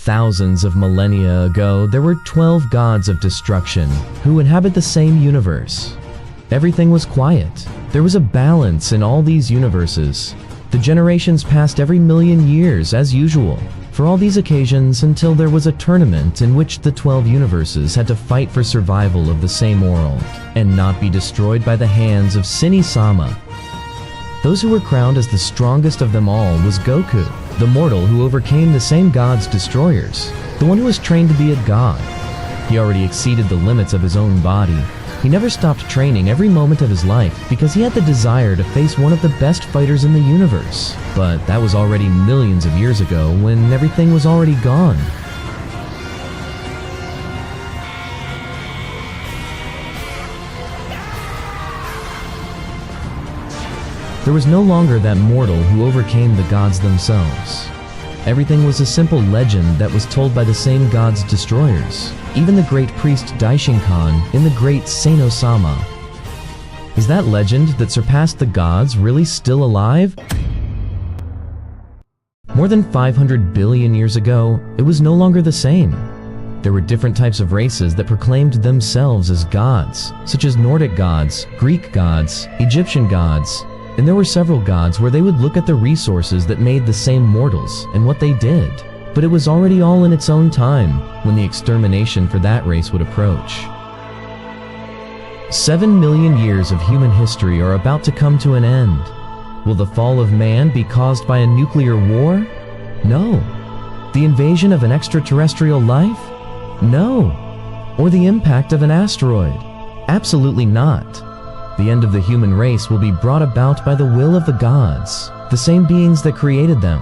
Thousands of millennia ago, there were 12 gods of destruction who inhabit the same universe. Everything was quiet. There was a balance in all these universes. The generations passed every million years as usual for all these occasions until there was a tournament in which the 12 universes had to fight for survival of the same world and not be destroyed by the hands of Sama. Those who were crowned as the strongest of them all was Goku, the mortal who overcame the same god's destroyers, the one who was trained to be a god. He already exceeded the limits of his own body. He never stopped training every moment of his life because he had the desire to face one of the best fighters in the universe. But that was already millions of years ago when everything was already gone. There was no longer that mortal who overcame the gods themselves. Everything was a simple legend that was told by the same god's destroyers, even the great priest Daishinkan in the great Sama. Is that legend that surpassed the gods really still alive? More than 500 billion years ago, it was no longer the same. There were different types of races that proclaimed themselves as gods, such as Nordic gods, Greek gods, Egyptian gods, and there were several gods where they would look at the resources that made the same mortals and what they did. But it was already all in its own time when the extermination for that race would approach. 7 million years of human history are about to come to an end. Will the fall of man be caused by a nuclear war? No. The invasion of an extraterrestrial life? No. Or the impact of an asteroid? Absolutely not. The end of the human race will be brought about by the will of the gods, the same beings that created them.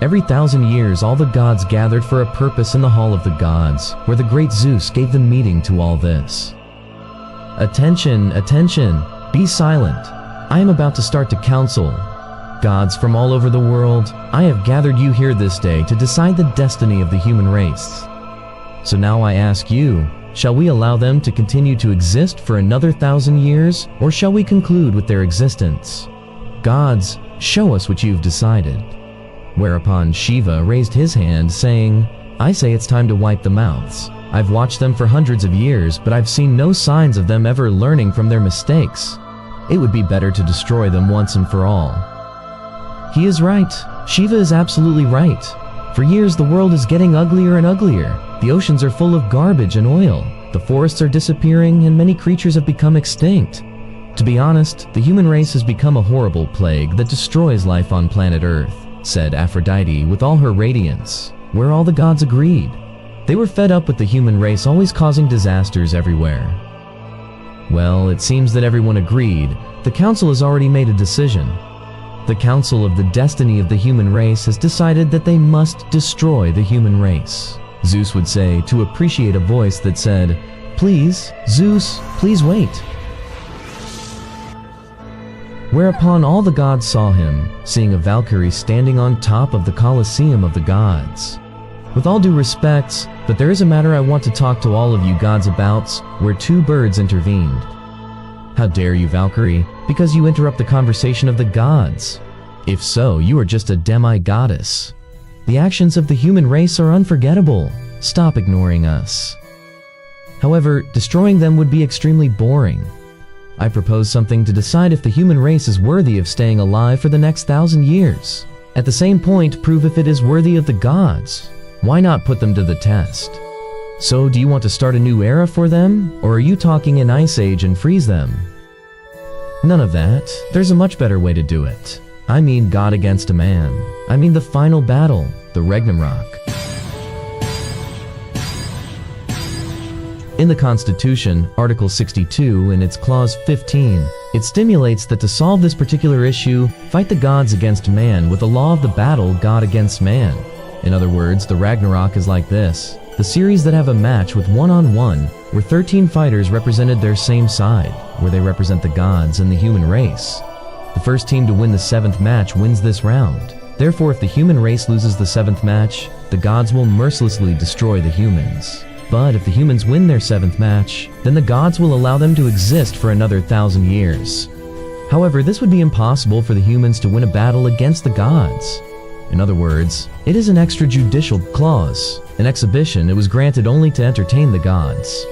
Every 1,000 years, all the gods gathered for a purpose in the Hall of the Gods, where the great Zeus gave the meaning to all this. Attention, attention, be silent. I am about to start to counsel. Gods from all over the world, I have gathered you here this day to decide the destiny of the human race. So now I ask you, shall we allow them to continue to exist for another 1,000 years, or shall we conclude with their existence? Gods, show us what you've decided. Whereupon Shiva raised his hand, saying, I say it's time to wipe the mouths. I've watched them for hundreds of years, but I've seen no signs of them ever learning from their mistakes. It would be better to destroy them once and for all. He is right. Shiva is absolutely right. For years, the world is getting uglier and uglier. The oceans are full of garbage and oil. The forests are disappearing, and many creatures have become extinct. To be honest, the human race has become a horrible plague that destroys life on planet Earth, said Aphrodite with all her radiance, where all the gods agreed. They were fed up with the human race always causing disasters everywhere. Well, it seems that everyone agreed. The council has already made a decision. The Council of the Destiny of the Human Race has decided that they must destroy the human race. Zeus would say to appreciate a voice that said, Please, Zeus, please wait. Whereupon all the gods saw him, seeing a Valkyrie standing on top of the Colosseum of the gods. With all due respects, but there is a matter I want to talk to all of you gods about, where two birds intervened. How dare you, Valkyrie, because you interrupt the conversation of the gods. If so, you are just a demi-goddess. The actions of the human race are unforgettable. Stop ignoring us. However, destroying them would be extremely boring. I propose something to decide if the human race is worthy of staying alive for the next 1,000 years. At the same point, prove if it is worthy of the gods. Why not put them to the test? So, do you want to start a new era for them, or are you talking an ice age and freeze them? None of that. There's a much better way to do it. I mean God against a man. I mean the final battle, the Ragnarok. In the Constitution, Article 62, in its Clause 15, it stimulates that to solve this particular issue, fight the gods against man with the law of the battle God against man. In other words, the Ragnarok is like this. The series that have a match with one-on-one, where 13 fighters represented their same side, where they represent the gods and the human race. The first team to win the 7th match wins this round. Therefore, if the human race loses the 7th match, the gods will mercilessly destroy the humans. But if the humans win their 7th match, then the gods will allow them to exist for another 1,000 years. However, this would be impossible for the humans to win a battle against the gods. In other words, it is an extrajudicial clause. An exhibition, it was granted only to entertain the gods.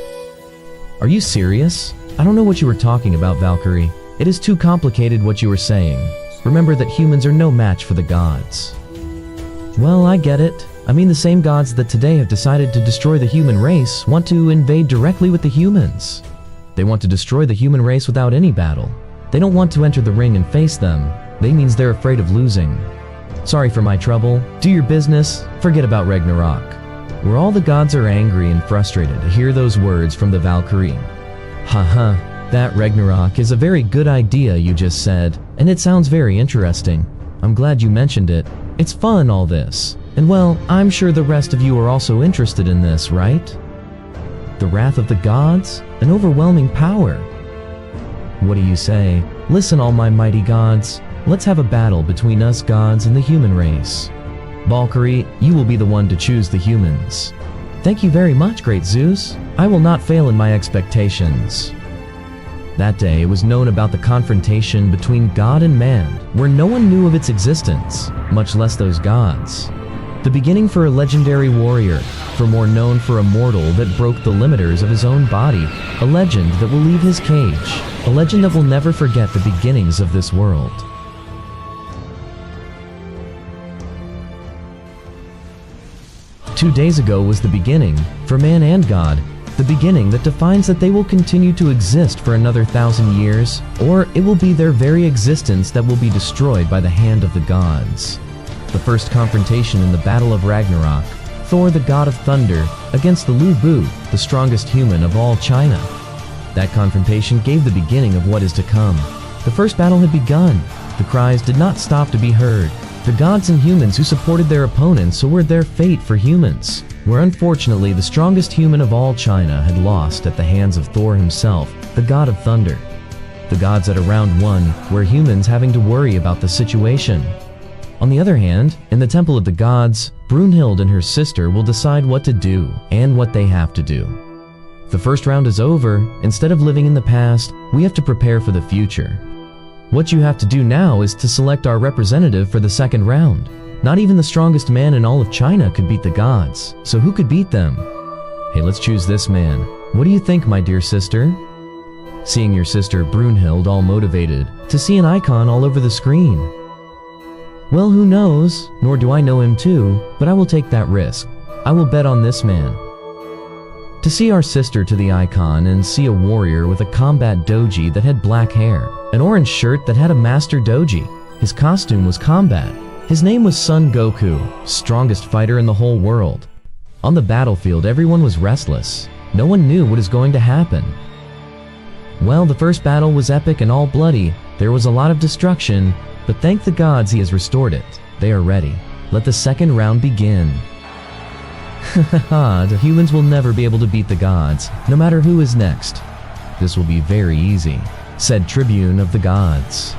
Are you serious? I don't know what you were talking about, Valkyrie. It is too complicated what you were saying. Remember that humans are no match for the gods. Well, I get it. I mean, the same gods that today have decided to destroy the human race want to invade directly with the humans. They want to destroy the human race without any battle. They don't want to enter the ring and face them. That means they're afraid of losing. Sorry for my trouble. Do your business. Forget about Ragnarok. Where all the gods are angry and frustrated to hear those words from the Valkyrie. Haha, that Ragnarok is a very good idea you just said, and it sounds very interesting. I'm glad you mentioned it. It's fun, all this. And well, I'm sure the rest of you are also interested in this, right? The wrath of the gods? An overwhelming power. What do you say? Listen, all my mighty gods. Let's have a battle between us gods and the human race. Walkari, you will be the one to choose the humans. Thank you very much, great Zeus. I will not fail in my expectations. That day, it was known about the confrontation between God and man, where no one knew of its existence, much less those gods. The beginning for a legendary warrior, for more known for a mortal that broke the limiters of his own body, a legend that will leave his cage, a legend that will never forget the beginnings of this world. Two days ago was the beginning, for man and God, the beginning that defines that they will continue to exist for another 1,000 years, or it will be their very existence that will be destroyed by the hand of the gods. The first confrontation in the Battle of Ragnarok, Thor the god of thunder against the Lu Bu, the strongest human of all China. That confrontation gave the beginning of what is to come. The first battle had begun. The cries did not stop to be heard. The gods and humans who supported their opponents saw their fate for humans, where unfortunately the strongest human of all China had lost at the hands of Thor himself, the god of thunder. The gods at a round one were humans having to worry about the situation. On the other hand, in the Temple of the Gods, Brunhild and her sister will decide what to do and what they have to do. The first round is over. Instead of living in the past, we have to prepare for the future. What you have to do now is to select our representative for the second round. Not even the strongest man in all of China could beat the gods, so who could beat them? Hey, let's choose this man. What do you think, my dear sister? Seeing your sister Brunhild all motivated, to see an icon all over the screen. Well, who knows, nor do I know him too, but I will take that risk. I will bet on this man. To see our sister to the icon and see a warrior with a combat doji that had black hair, an orange shirt that had a master doji. His costume was combat. His name was Son Goku, strongest fighter in the whole world. On the battlefield, everyone was restless. No one knew what is going to happen. Well, the first battle was epic and all bloody. There was a lot of destruction, but thank the gods he has restored it. They are ready. Let the second round begin. Haha, the humans will never be able to beat the gods, no matter who is next. This will be very easy, said Tribune of the Gods.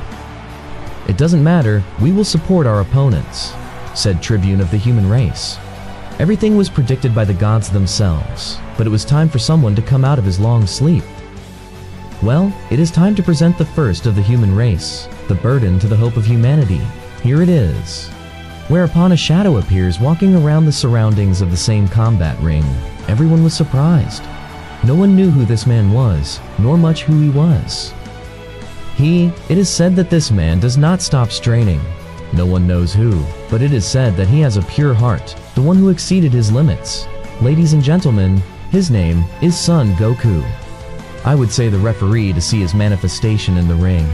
It doesn't matter, we will support our opponents, said Tribune of the human race. Everything was predicted by the gods themselves, but it was time for someone to come out of his long sleep. Well, it is time to present the first of the human race, the burden to the hope of humanity. Here it is. Whereupon a shadow appears walking around the surroundings of the same combat ring. Everyone was surprised. No one knew who this man was, nor much who he was. It is said that this man does not stop straining. No one knows who, but it is said that he has a pure heart, the one who exceeded his limits. Ladies and gentlemen, his name is Son Goku. I would say the referee to see his manifestation in the ring.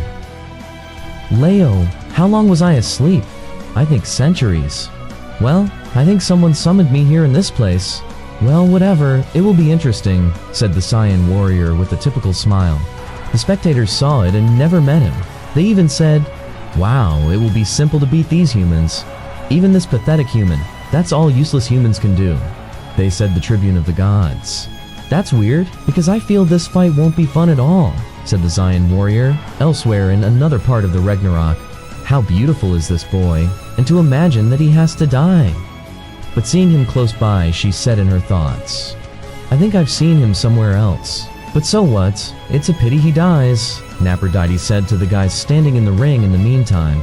Leo, how long was I asleep? I think centuries. Well, I think someone summoned me here in this place. Well, whatever, it will be interesting, said the Saiyan warrior with a typical smile. The spectators saw it and never met him. They even said, wow, it will be simple to beat these humans. Even this pathetic human, that's all useless humans can do. They said the Tribune of the Gods. That's weird, because I feel this fight won't be fun at all, said the Saiyan warrior, elsewhere in another part of the Ragnarok. How beautiful is this boy, and to imagine that he has to die. But seeing him close by, she said in her thoughts, I think I've seen him somewhere else. But so what? It's a pity he dies, Naphrodite said to the guys standing in the ring in the meantime.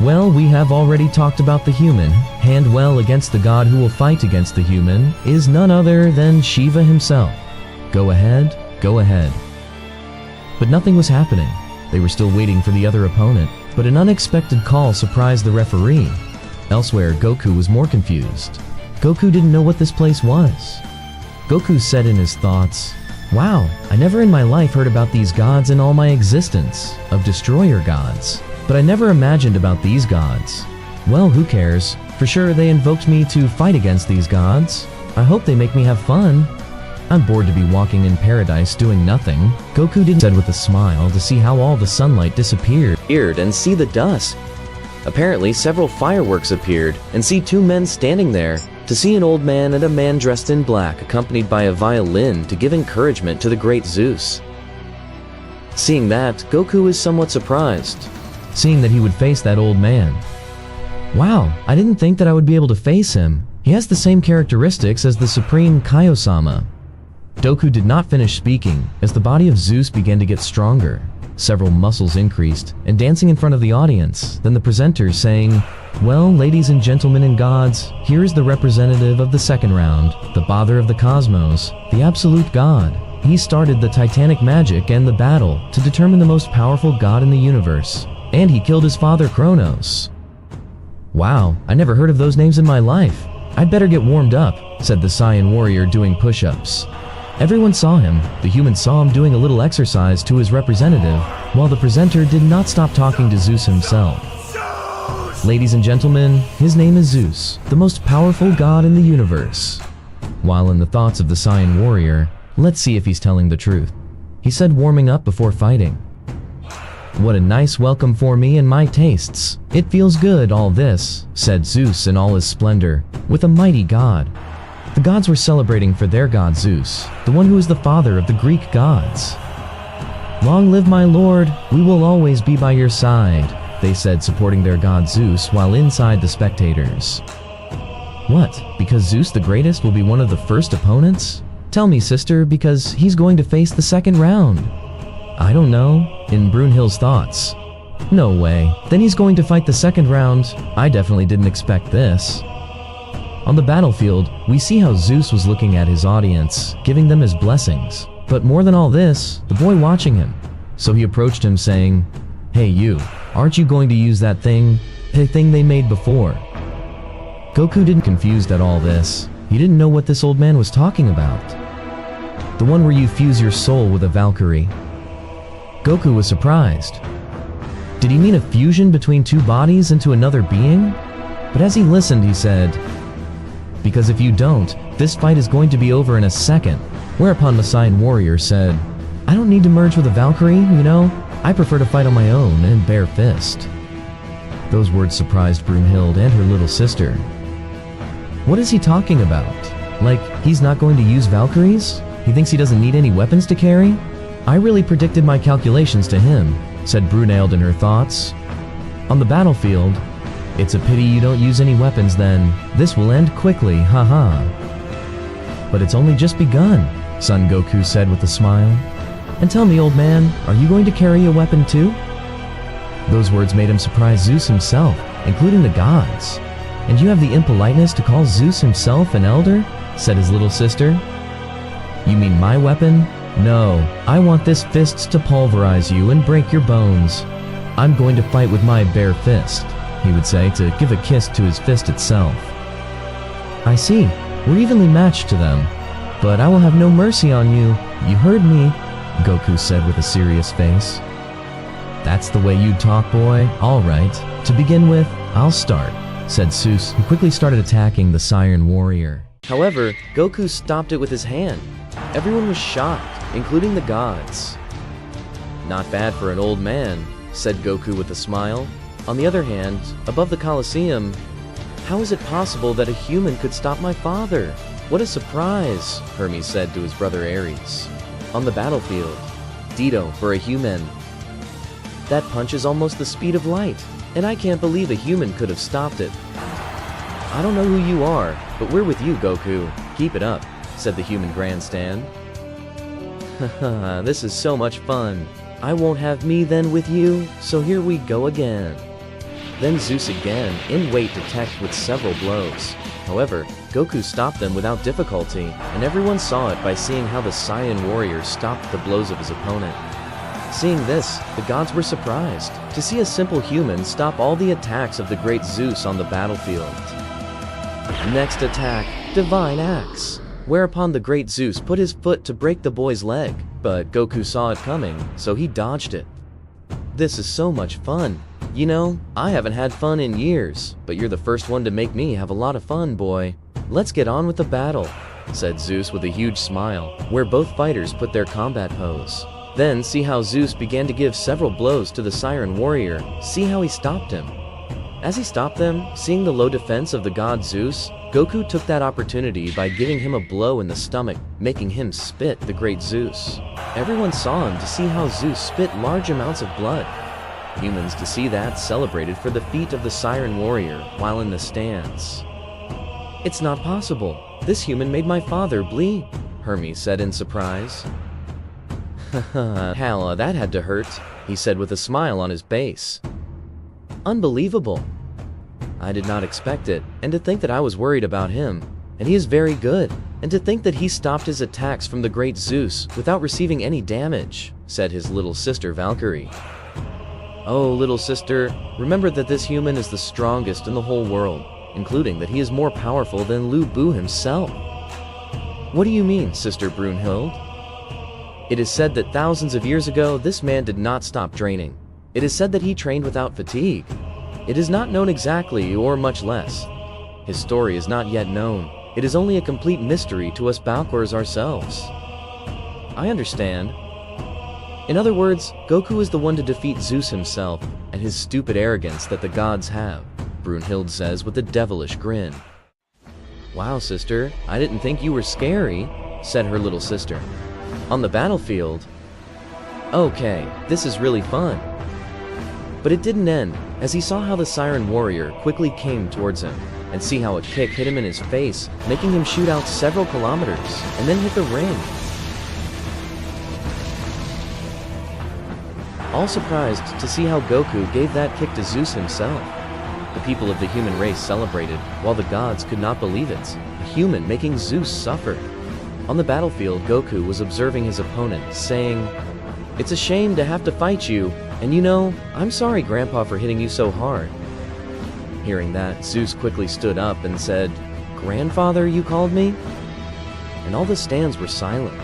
Well, we have already talked about the human. Hand well against the god who will fight against the human is none other than Shiva himself. Go ahead, go ahead. But nothing was happening. They were still waiting for the other opponent, but an unexpected call surprised the referee. Elsewhere, Goku was more confused. Goku didn't know what this place was. Goku said in his thoughts, "Wow, I never in my life heard about these gods in all my existence, of destroyer gods. But I never imagined about these gods. Well, who cares? For sure they invoked me to fight against these gods. I hope they make me have fun. I'm bored to be walking in paradise doing nothing." Goku didn't said with a smile to see how all the sunlight disappeared and see the dust. Apparently several fireworks appeared and see two men standing there, to see an old man and a man dressed in black accompanied by a violin to give encouragement to the great Zeus. Seeing that, Goku is somewhat surprised, seeing that he would face that old man. Wow, I didn't think that I would be able to face him. He has the same characteristics as the Supreme Kaiosama. Goku did not finish speaking as the body of Zeus began to get stronger. Several muscles increased, and dancing in front of the audience, then the presenter saying, "Well, ladies and gentlemen and gods, here is the representative of the second round, the father of the cosmos, the absolute god. He started the titanic magic and the battle to determine the most powerful god in the universe, and he killed his father Kronos." "Wow, I never heard of those names in my life. I'd better get warmed up," said the Saiyan warrior doing push-ups. Everyone saw him. The human saw him doing a little exercise to his representative, while the presenter did not stop talking to Zeus himself. "Ladies and gentlemen, his name is Zeus, the most powerful god in the universe." While in the thoughts of the Saiyan warrior, let's see if he's telling the truth. He said, warming up before fighting. "What a nice welcome for me and my tastes. It feels good, all this," said Zeus in all his splendor, with a mighty god. The gods were celebrating for their god Zeus, the one who is the father of the Greek gods. "Long live my lord, we will always be by your side," they said, supporting their god Zeus while inside the spectators. "What, because Zeus the greatest will be one of the first opponents? Tell me, sister, because he's going to face the second round." "I don't know," in Brunhild's thoughts. "No way, then he's going to fight the second round. I definitely didn't expect this." On the battlefield, we see how Zeus was looking at his audience, giving them his blessings. But more than all this, the boy watching him. So he approached him saying, "Hey you, aren't you going to use that thing? The thing they made before?" Goku didn't confused at all this. He didn't know what this old man was talking about. "The one where you fuse your soul with a Valkyrie." Goku was surprised. Did he mean a fusion between two bodies into another being? But as he listened, he said, "Because if you don't, this fight is going to be over in a second." Whereupon the Saiyan warrior said, "I don't need to merge with a Valkyrie, you know? I prefer to fight on my own and bare fist." Those words surprised Brunhild and her little sister. What is he talking about? Like, he's not going to use Valkyries? He thinks he doesn't need any weapons to carry? "I really predicted my calculations to him," said Brunhild in her thoughts. On the battlefield, "It's a pity you don't use any weapons then. This will end quickly, haha." "But it's only just begun," Son Goku said with a smile. "And tell me, old man, are you going to carry a weapon too?" Those words made him surprise Zeus himself, including the gods. "And you have the impoliteness to call Zeus himself an elder?" said his little sister. "You mean my weapon? No, I want this fist to pulverize you and break your bones. I'm going to fight with my bare fist," he would say, to give a kiss to his fist itself. "I see, we're evenly matched to them. But I will have no mercy on you. You heard me," Goku said with a serious face. "That's the way you talk, boy. All right. To begin with, I'll start," said Zeus, who quickly started attacking the Saiyan warrior. However, Goku stopped it with his hand. Everyone was shocked, including the gods. "Not bad for an old man," said Goku with a smile. On the other hand, above the Colosseum, "How is it possible that a human could stop my father? What a surprise," Hermes said to his brother Ares. On the battlefield, "Ditto for a human. That punch is almost the speed of light, and I can't believe a human could have stopped it." "I don't know who you are, but we're with you, Goku. Keep it up," said the human grandstand. "Haha, this is so much fun. I won't have me then with you, so here we go again." Then Zeus again, in weight, attacked with several blows. However, Goku stopped them without difficulty, and everyone saw it by seeing how the Saiyan warrior stopped the blows of his opponent. Seeing this, the gods were surprised to see a simple human stop all the attacks of the great Zeus on the battlefield. Next attack, Divine Axe. Whereupon the great Zeus put his foot to break the boy's leg, but Goku saw it coming, so he dodged it. This is so much fun. You know, I haven't had fun in years, but you're the first one to make me have a lot of fun, boy. Let's get on with the battle, said Zeus with a huge smile, where both fighters put their combat pose. Then see how Zeus began to give several blows to the Saiyan warrior, see how he stopped him. As he stopped them, seeing the low defense of the god Zeus, Goku took that opportunity by giving him a blow in the stomach, making him spit the great Zeus. Everyone saw him to see how Zeus spit large amounts of blood. Humans to see that celebrated for the feat of the Saiyan warrior while in the stands. It's not possible. This human made my father bleed, Hermes said in surprise. Hell, that had to hurt, he said with a smile on his face. Unbelievable. I did not expect it, and to think that I was worried about him, and he is very good, and to think that he stopped his attacks from the great Zeus without receiving any damage, said his little sister Walkari. Oh, little sister, remember that this human is the strongest in the whole world, including that he is more powerful than Lu Bu himself. What do you mean, Sister Brunhild? It is said that thousands of years ago this man did not stop training. It is said that he trained without fatigue. It is not known exactly, or much less. His story is not yet known. It is only a complete mystery to us Balkors ourselves. I understand. In other words, Goku is the one to defeat Zeus himself, and his stupid arrogance that the gods have, Brunhild says with a devilish grin. Wow, sister, I didn't think you were scary, said her little sister. On the battlefield? Okay, this is really fun. But it didn't end, as he saw how the Saiyan warrior quickly came towards him, and see how a kick hit him in his face, making him shoot out several kilometers, and then hit the ring. All surprised to see how Goku gave that kick to Zeus himself. The people of the human race celebrated, while the gods could not believe it, a human making Zeus suffer. On the battlefield, Goku was observing his opponent, saying, "It's a shame to have to fight you, and you know, I'm sorry Grandpa for hitting you so hard." Hearing that, Zeus quickly stood up and said, "Grandfather, you called me?" And all the stands were silent.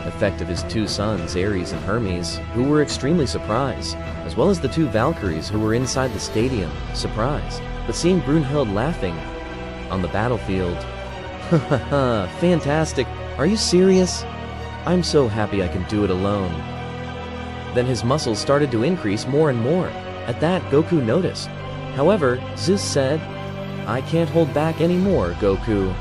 Effect of his two sons, Ares and Hermes, who were extremely surprised, as well as the two Valkyries who were inside the stadium, surprised, but seeing Brunhild laughing on the battlefield. Hahaha, fantastic, are you serious? I'm so happy I can do it alone. Then his muscles started to increase more and more. At that, Goku noticed. However, Zeus said, "I can't hold back anymore, Goku."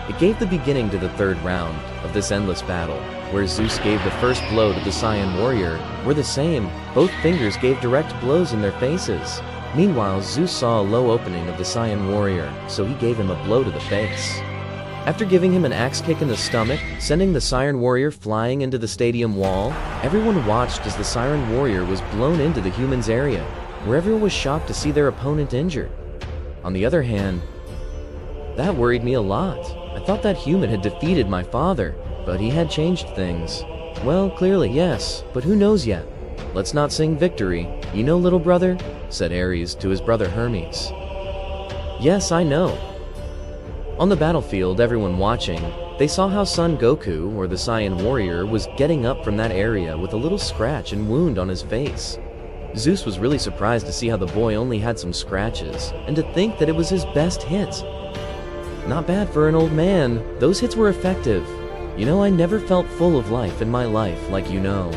It gave the beginning to the third round of this endless battle, where Zeus gave the first blow to the Saiyan warrior, were the same, both fingers gave direct blows in their faces. Meanwhile, Zeus saw a low opening of the Saiyan warrior, so he gave him a blow to the face. After giving him an axe kick in the stomach, sending the Saiyan warrior flying into the stadium wall, everyone watched as the Saiyan warrior was blown into the humans' area, where everyone was shocked to see their opponent injured. On the other hand, that worried me a lot. I thought that human had defeated my father, but he had changed things. Well, clearly yes, but who knows yet? Let's not sing victory, you know, little brother, said Ares to his brother Hermes. Yes, I know. On the battlefield, everyone watching, they saw how Son Goku, or the Saiyan warrior, was getting up from that area with a little scratch and wound on his face. Zeus was really surprised to see how the boy only had some scratches, and to think that it was his best hit. Not bad for an old man, those hits were effective. You know, I never felt full of life in my life, like you know.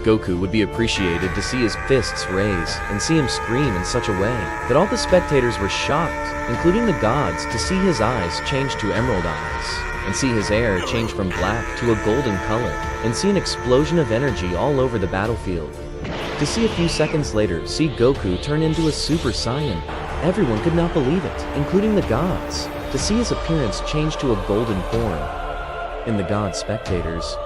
Goku would be appreciated to see his fists raise and see him scream in such a way that all the spectators were shocked, including the gods, to see his eyes change to emerald eyes, and see his hair change from black to a golden color, and see an explosion of energy all over the battlefield. To see a few seconds later, see Goku turn into a Super Saiyan. Everyone could not believe it, including the gods, to see his appearance change to a golden form. And the god spectators,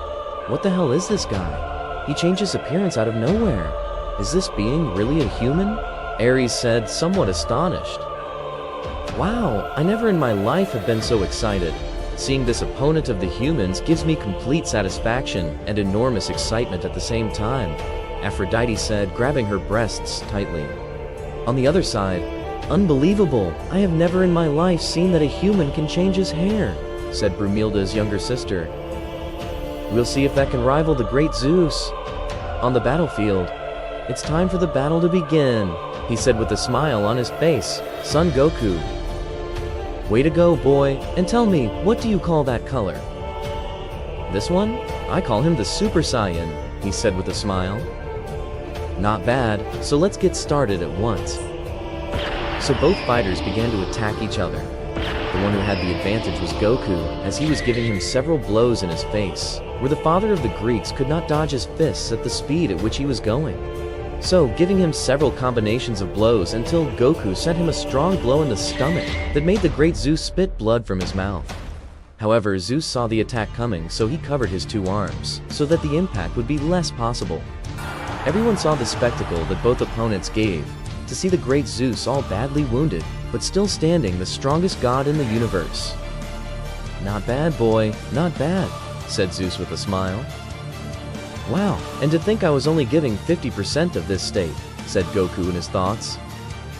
what the hell is this guy? He changed his appearance out of nowhere. Is this being really a human? Ares said, somewhat astonished. Wow, I never in my life have been so excited. Seeing this opponent of the humans gives me complete satisfaction and enormous excitement at the same time, Aphrodite said, grabbing her breasts tightly. On the other side, unbelievable, I have never in my life seen that a human can change his hair, said Brunhilde's younger sister. We'll see if that can rival the great Zeus. On the battlefield, it's time for the battle to begin, he said with a smile on his face. Son Goku. Way to go, boy, and tell me, what do you call that color? This one? I call him the Super Saiyan, he said with a smile. Not bad, so let's get started at once. So both fighters began to attack each other. The one who had the advantage was Goku, as he was giving him several blows in his face, where the father of the Greeks could not dodge his fists at the speed at which he was going. So, giving him several combinations of blows until Goku sent him a strong blow in the stomach that made the great Zeus spit blood from his mouth. However, Zeus saw the attack coming, so he covered his two arms, so that the impact would be less possible. Everyone saw the spectacle that both opponents gave, to see the great Zeus all badly wounded, but still standing the strongest god in the universe. Not bad, boy, not bad, said Zeus with a smile. Wow, and to think I was only giving 50% of this state, said Goku in his thoughts.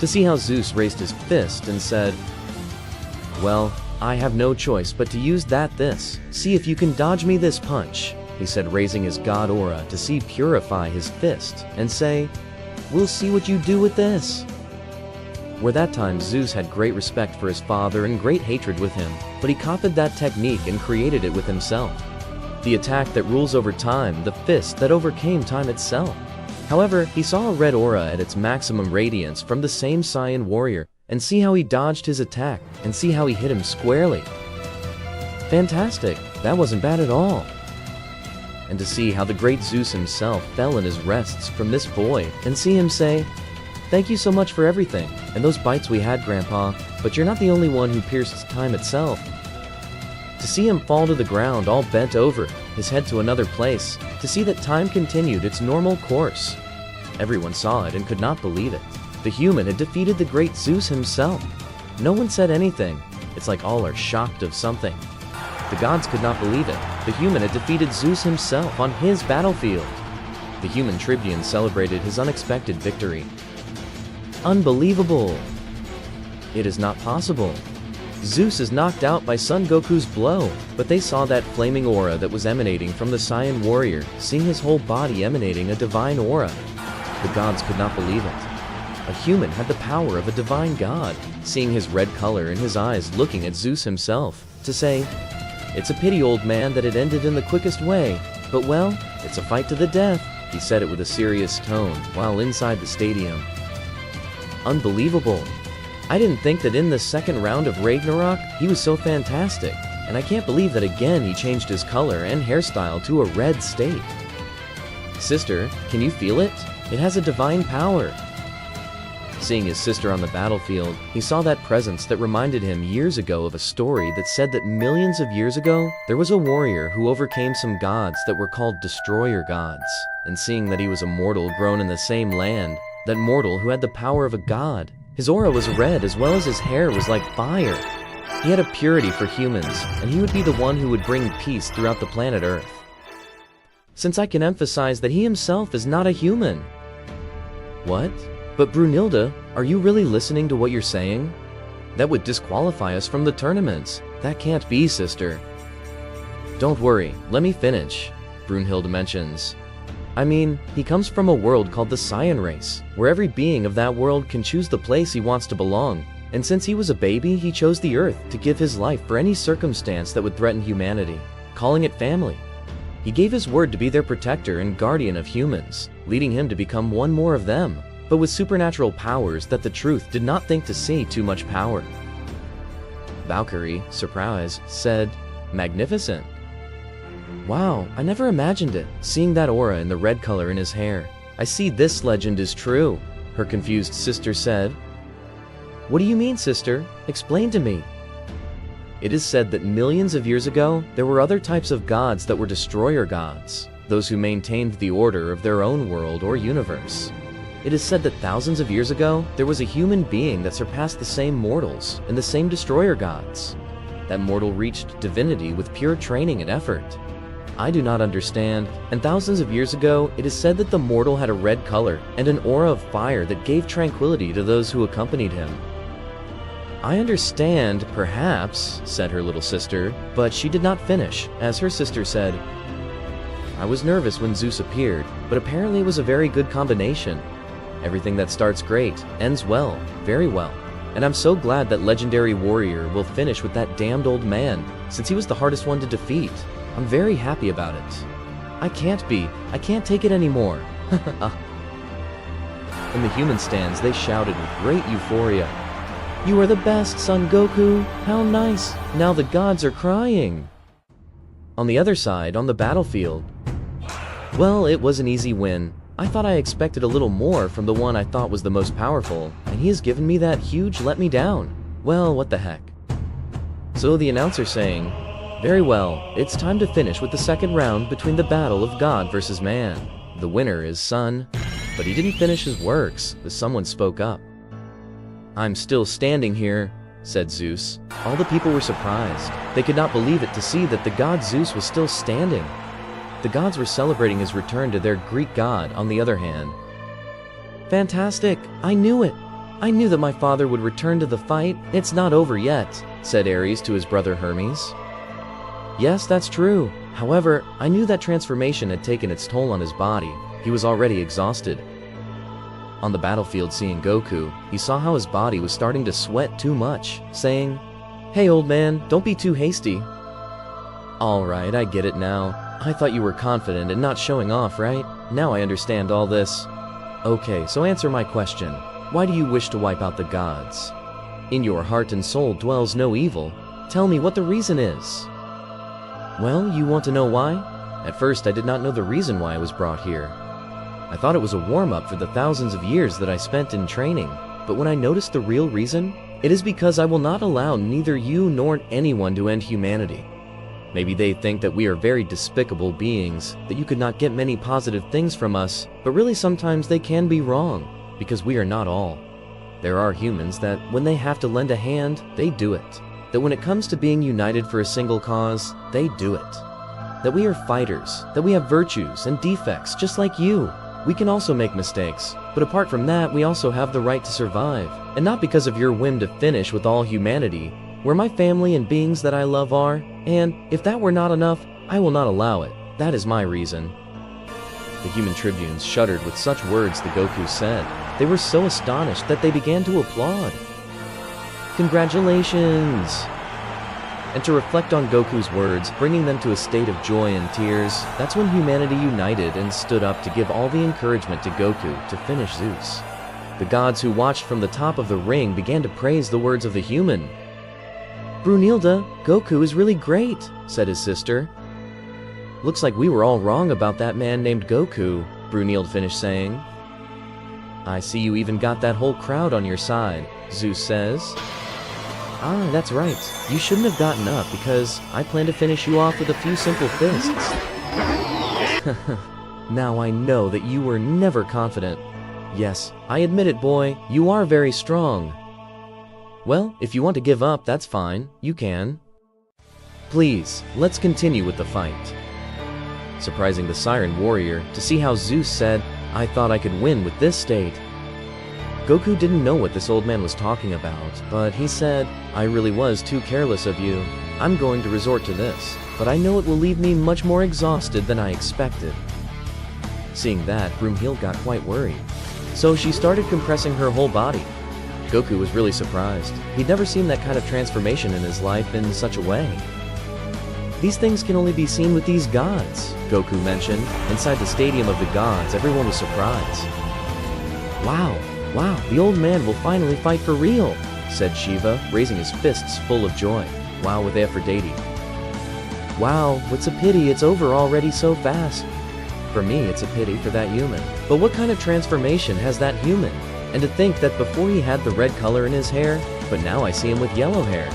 To see how Zeus raised his fist and said, well, I have no choice but to use this. See if you can dodge me this punch, he said, raising his god aura to see purify his fist and say, we'll see what you do with this. Where that time Zeus had great respect for his father and great hatred with him, but he copied that technique and created it with himself. The attack that rules over time, the fist that overcame time itself. However, he saw a red aura at its maximum radiance from the same Saiyan warrior, and see how he dodged his attack, and see how he hit him squarely. Fantastic, that wasn't bad at all. And to see how the great Zeus himself fell in his rests from this boy, and see him say, thank you so much for everything, and those bites we had, Grandpa, but you're not the only one who pierced time itself. To see him fall to the ground all bent over, his head to another place, to see that time continued its normal course. Everyone saw it and could not believe it. The human had defeated the great Zeus himself. No one said anything. It's like all are shocked of something. The gods could not believe it. The human had defeated Zeus himself on his battlefield. The human tribune celebrated his unexpected victory. Unbelievable! It is not possible. Zeus is knocked out by Son Goku's blow, but they saw that flaming aura that was emanating from the Saiyan warrior, seeing his whole body emanating a divine aura. The gods could not believe it. A human had the power of a divine god, seeing his red color in his eyes looking at Zeus himself, to say, it's a pity, old man, that it ended in the quickest way, but well, it's a fight to the death, he said it with a serious tone, while inside the stadium. Unbelievable. I didn't think that in the second round of Ragnarok, he was so fantastic, and I can't believe that again he changed his color and hairstyle to a red state. Sister, can you feel it? It has a divine power. Seeing his sister on the battlefield, he saw that presence that reminded him years ago of a story that said that millions of years ago, there was a warrior who overcame some gods that were called destroyer gods, and seeing that he was a mortal grown in the same land, that mortal who had the power of a god, his aura was red as well as his hair was like fire. He had a purity for humans, and he would be the one who would bring peace throughout the planet Earth. Since I can emphasize that he himself is not a human. What? But Brunhilde, are you really listening to what you're saying? That would disqualify us from the tournaments. That can't be, sister. Don't worry, let me finish, Brunhilde mentions. I mean, he comes from a world called the Saiyan race, where every being of that world can choose the place he wants to belong, and since he was a baby, he chose the Earth to give his life for any circumstance that would threaten humanity, calling it family. He gave his word to be their protector and guardian of humans, leading him to become one more of them, but with supernatural powers that the truth did not think to see too much power. Walkari, surprised, said, magnificent. Wow, I never imagined it, seeing that aura and the red color in his hair. I see this legend is true, her confused sister said. What do you mean, sister? Explain to me. It is said that millions of years ago, there were other types of gods that were destroyer gods, those who maintained the order of their own world or universe. It is said that thousands of years ago, there was a human being that surpassed the same mortals and the same destroyer gods. That mortal reached divinity with pure training and effort. I do not understand, and thousands of years ago, it is said that the mortal had a red color and an aura of fire that gave tranquility to those who accompanied him. I understand, perhaps, said her little sister, but she did not finish, as her sister said, I was nervous when Zeus appeared, but apparently it was a very good combination. Everything that starts great, ends well, very well. And I'm so glad that legendary warrior will finish with that damned old man, since he was the hardest one to defeat. I'm very happy about it. I can't take it anymore. In the human stands, they shouted with great euphoria. You are the best, Son Goku! How nice! Now the gods are crying! On the other side, on the battlefield, well, it was an easy win. I thought I expected a little more from the one I thought was the most powerful, and he has given me that huge let me down. Well, what the heck. So the announcer saying, very well, it's time to finish with the second round between the battle of God versus man. The winner is Son, but he didn't finish his works, as someone spoke up. I'm still standing here, said Zeus. All the people were surprised. They could not believe it to see that the god Zeus was still standing. The gods were celebrating his return to their Greek god, on the other hand. Fantastic! I knew it! I knew that my father would return to the fight. It's not over yet, said Ares to his brother Hermes. Yes, that's true. However, I knew that transformation had taken its toll on his body. He was already exhausted. On the battlefield, seeing Goku, he saw how his body was starting to sweat too much, saying, Hey old man, don't be too hasty. Alright, I get it now. I thought you were confident and not showing off, right? Now I understand all this. Okay, so answer my question. Why do you wish to wipe out the gods? In your heart and soul dwells no evil. Tell me what the reason is. Well, you want to know why? At first, I did not know the reason why I was brought here. I thought it was a warm-up for the thousands of years that I spent in training, but when I noticed the real reason, it is because I will not allow neither you nor anyone to end humanity. Maybe they think that we are very despicable beings, that you could not get many positive things from us, but really sometimes they can be wrong, because we are not all. There are humans that, when they have to lend a hand, they do it. That when it comes to being united for a single cause, they do it. That we are fighters, that we have virtues and defects just like you. We can also make mistakes, but apart from that, we also have the right to survive. And not because of your whim to finish with all humanity, where my family and beings that I love are, and if that were not enough, I will not allow it. That is my reason. The human tribunes shuddered with such words the Goku said. They were so astonished that they began to applaud. Congratulations! And to reflect on Goku's words, bringing them to a state of joy and tears, that's when humanity united and stood up to give all the encouragement to Goku to finish Zeus. The gods who watched from the top of the ring began to praise the words of the human. Brunilda, Goku is really great, said his sister. Looks like we were all wrong about that man named Goku, Brunilda finished saying. I see you even got that whole crowd on your side, Zeus says. Ah, that's right. You shouldn't have gotten up because I plan to finish you off with a few simple fists. Now I know that you were never confident. Yes, I admit it, boy, you are very strong. Well, if you want to give up, that's fine. You can. Please, let's continue with the fight. Surprising the Siren Warrior to see how Zeus said, I thought I could win with this state. Goku didn't know what this old man was talking about, but he said, I really was too careless of you. I'm going to resort to this, but I know it will leave me much more exhausted than I expected. Seeing that, Broomhild got quite worried. So she started compressing her whole body. Goku was really surprised. He'd never seen that kind of transformation in his life in such a way. These things can only be seen with these gods, Goku mentioned. Inside the Stadium of the Gods, everyone was surprised. Wow, the old man will finally fight for real, said Shiva, raising his fists full of joy, while with Aphrodite. Wow, it's a pity it's over already so fast. For me, it's a pity for that human. But what kind of transformation has that human? And to think that before he had the red color in his hair, but now I see him with yellow hair.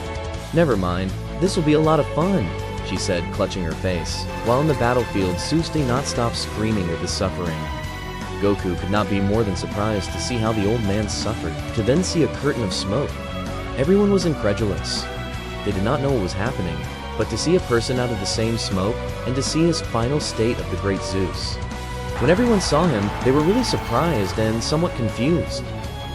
Never mind, this will be a lot of fun, she said, clutching her face, while in the battlefield Zeus did not stop screaming with his suffering. Goku could not be more than surprised to see how the old man suffered, to then see a curtain of smoke. Everyone was incredulous. They did not know what was happening, but to see a person out of the same smoke, and to see his final state of the great Zeus. When everyone saw him, they were really surprised and somewhat confused.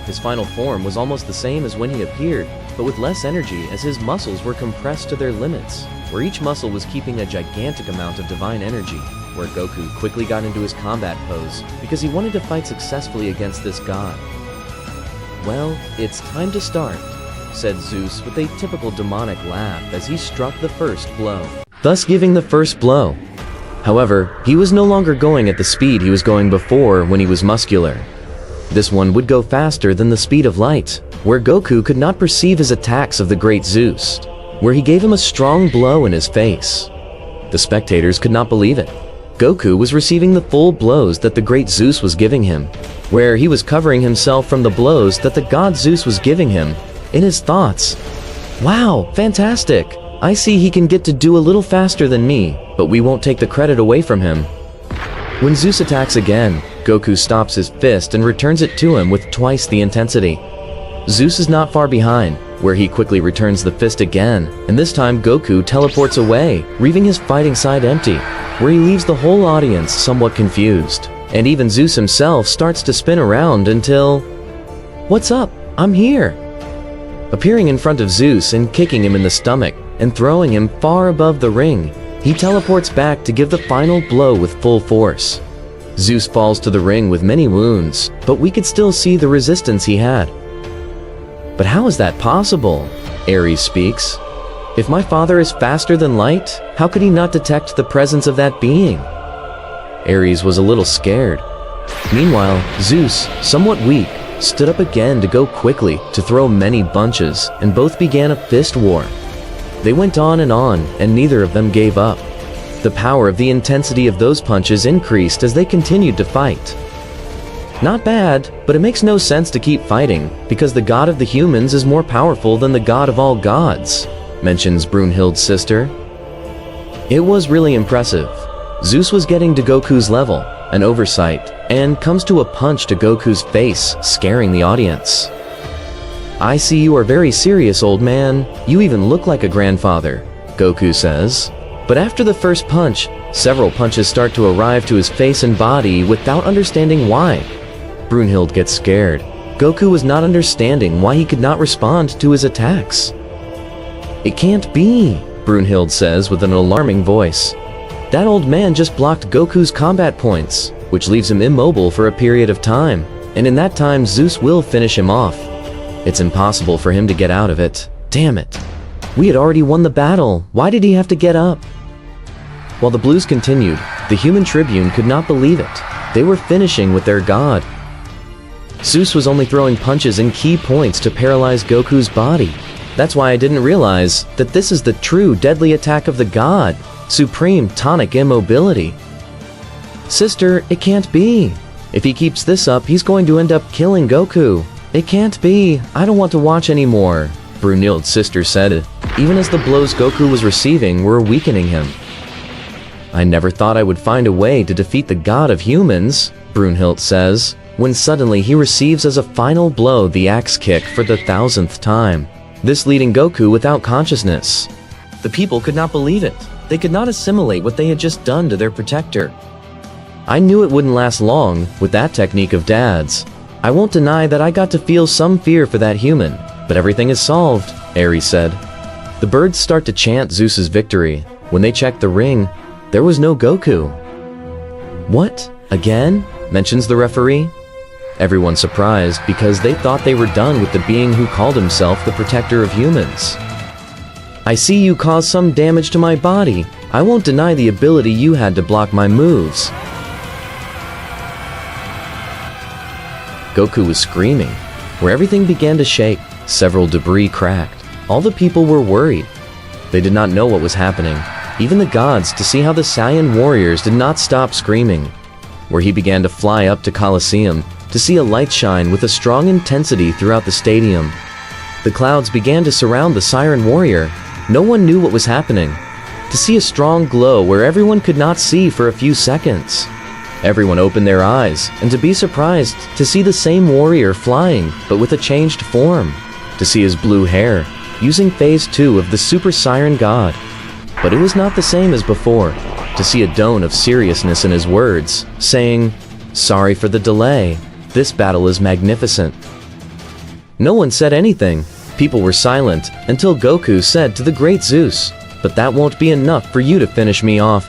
His final form was almost the same as when he appeared, but with less energy as his muscles were compressed to their limits, where each muscle was keeping a gigantic amount of divine energy, where Goku quickly got into his combat pose because he wanted to fight successfully against this god. "Well, it's time to start," said Zeus with a typical demonic laugh as he struck the first blow, thus giving the first blow. However, he was no longer going at the speed he was going before when he was muscular. This one would go faster than the speed of light, where Goku could not perceive his attacks of the great Zeus, where he gave him a strong blow in his face. The spectators could not believe it. Goku was receiving the full blows that the great Zeus was giving him, where he was covering himself from the blows that the god Zeus was giving him. In his thoughts, "Wow, fantastic! I see he can get to do a little faster than me, but we won't take the credit away from him." When Zeus attacks again, Goku stops his fist and returns it to him with twice the intensity. Zeus is not far behind, where he quickly returns the fist again, and this time Goku teleports away, leaving his fighting side empty, where he leaves the whole audience somewhat confused. And even Zeus himself starts to spin around until... "What's up? I'm here!" Appearing in front of Zeus and kicking him in the stomach, and throwing him far above the ring, he teleports back to give the final blow with full force. Zeus falls to the ring with many wounds, but we could still see the resistance he had. "But how is that possible?" Ares speaks. "If my father is faster than light, how could he not detect the presence of that being?" Ares was a little scared. Meanwhile, Zeus, somewhat weak, stood up again to go quickly to throw many bunches, and both began a fist war. They went on, and neither of them gave up. The power of the intensity of those punches increased as they continued to fight. "Not bad, but it makes no sense to keep fighting, because the god of the humans is more powerful than the god of all gods," mentions Brunhild's sister. It was really impressive. Zeus was getting to Goku's level, an oversight, and comes to a punch to Goku's face, scaring the audience. "I see you are very serious, old man. You even look like a grandfather," Goku says. But after the first punch, several punches start to arrive to his face and body without understanding why. Brunhild gets scared. Goku was not understanding why he could not respond to his attacks. "It can't be," Brunhild says with an alarming voice. "That old man just blocked Goku's combat points, which leaves him immobile for a period of time, and in that time Zeus will finish him off. It's impossible for him to get out of it. Damn it. We had already won the battle. Why did he have to get up?" While the blues continued, the human tribune could not believe it. They were finishing with their god. Zeus was only throwing punches in key points to paralyze Goku's body. That's why I didn't realize that this is the true deadly attack of the god, supreme tonic immobility. "Sister, it can't be. If he keeps this up, he's going to end up killing Goku. It can't be. I don't want to watch anymore," Brunhild's sister said, even as the blows Goku was receiving were weakening him. "I never thought I would find a way to defeat the god of humans," Brunhild says, when suddenly he receives as a final blow the axe kick for the 1000th time, this leaving Goku without consciousness. The people could not believe it. They could not assimilate what they had just done to their protector. "I knew it wouldn't last long with that technique of Dad's. I won't deny that I got to feel some fear for that human, but everything is solved," Ares said. The birds start to chant Zeus's victory. When they checked the ring, there was no Goku. "What? Again?" mentions the referee. Everyone's surprised because they thought they were done with the being who called himself the protector of humans. "I see you caused some damage to my body. I won't deny the ability you had to block my moves." Goku was screaming, where everything began to shake. Several debris cracked. All the people were worried. They did not know what was happening. Even the gods, to see how the Saiyan warriors did not stop screaming, where he began to fly up to Colosseum to see a light shine with a strong intensity throughout the stadium. The clouds began to surround the Siren warrior. No one knew what was happening. To see a strong glow where everyone could not see for a few seconds. Everyone opened their eyes, and to be surprised to see the same warrior flying, but with a changed form, to see his blue hair, using phase 2 of the Super Siren God. But it was not the same as before, to see a tone of seriousness in his words, saying, "Sorry for the delay. This battle is magnificent." No one said anything. People were silent until Goku said to the great Zeus, "But that won't be enough for you to finish me off."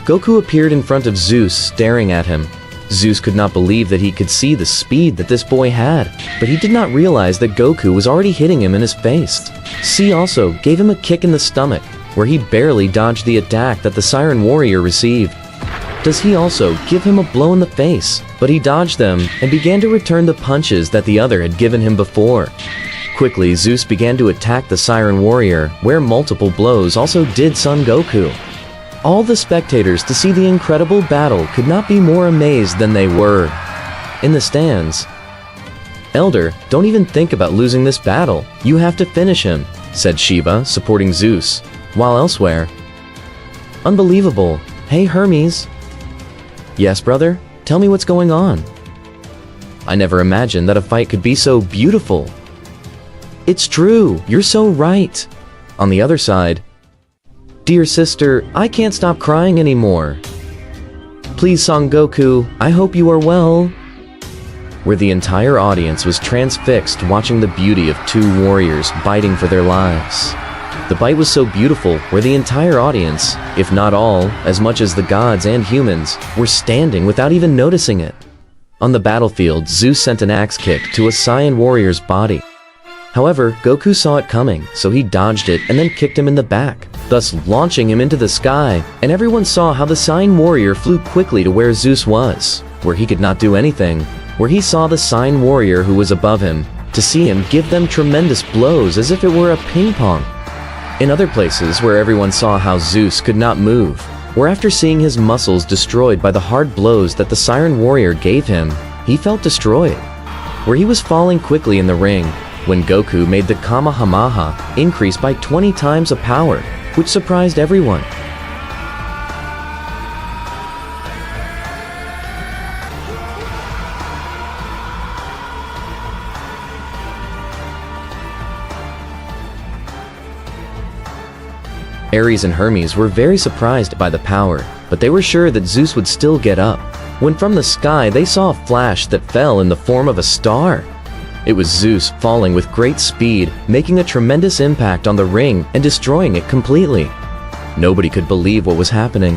Goku appeared in front of Zeus, staring at him. Zeus could not believe that he could see the speed that this boy had, but he did not realize that Goku was already hitting him in his face. C also gave him a kick in the stomach, where he barely dodged the attack that the Siren Warrior received. Does he also give him a blow in the face, but he dodged them and began to return the punches that the other had given him before. Quickly, Zeus began to attack the Siren Warrior, where multiple blows also did Son Goku. All the spectators to see the incredible battle could not be more amazed than they were. In the stands, "Elder, don't even think about losing this battle. You have to finish him," said Shiva, supporting Zeus, while elsewhere, "Unbelievable. Hey Hermes." "Yes, brother? Tell me what's going on." "I never imagined that a fight could be so beautiful." "It's true. You're so right." On the other side, "Dear sister, I can't stop crying anymore. Please, Son Goku, I hope you are well." Where the entire audience was transfixed watching the beauty of two warriors fighting for their lives. The fight was so beautiful where the entire audience, if not all, as much as the gods and humans, were standing without even noticing it. On the battlefield, Zeus sent an axe kick to a Saiyan warrior's body. However, Goku saw it coming, so he dodged it and then kicked him in the back, thus launching him into the sky, and everyone saw how the Saiyan warrior flew quickly to where Zeus was, where he could not do anything, where he saw the Saiyan warrior who was above him, to see him give them tremendous blows as if it were a ping pong. In other places where everyone saw how Zeus could not move, where after seeing his muscles destroyed by the hard blows that the Siren warrior gave him, he felt destroyed, where he was falling quickly in the ring, when Goku made the Kamehameha increase by 20 times a power, which surprised everyone. Ares and Hermes were very surprised by the power, but they were sure that Zeus would still get up, when from the sky they saw a flash that fell in the form of a star. It was Zeus falling with great speed, making a tremendous impact on the ring and destroying it completely. Nobody could believe what was happening.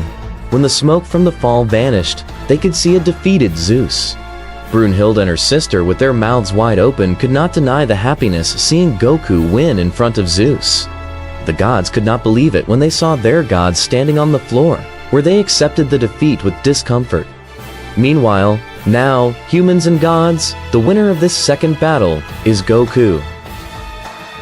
When the smoke from the fall vanished, they could see a defeated Zeus. Brunhilde and her sister, with their mouths wide open, could not deny the happiness seeing Goku win in front of Zeus. The gods could not believe it when they saw their gods standing on the floor, where they accepted the defeat with discomfort. Meanwhile, now, humans and gods, the winner of this second battle is Goku.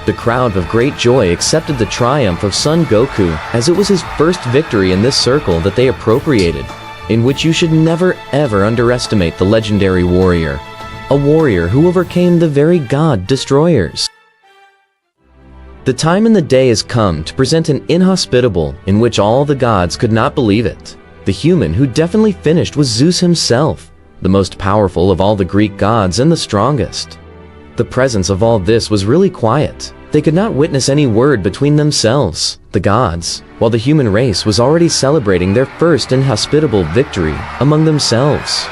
The crowd with great joy accepted the triumph of Son Goku, as it was his first victory in this circle that they appropriated, in which you should never ever underestimate the legendary warrior, a warrior who overcame the very god destroyers. The time and the day has come to present an inhospitable in which all the gods could not believe it. The human who definitely finished was Zeus himself, the most powerful of all the Greek gods and the strongest. The presence of all this was really quiet. They could not witness any word between themselves, the gods, while the human race was already celebrating their first inhospitable victory among themselves.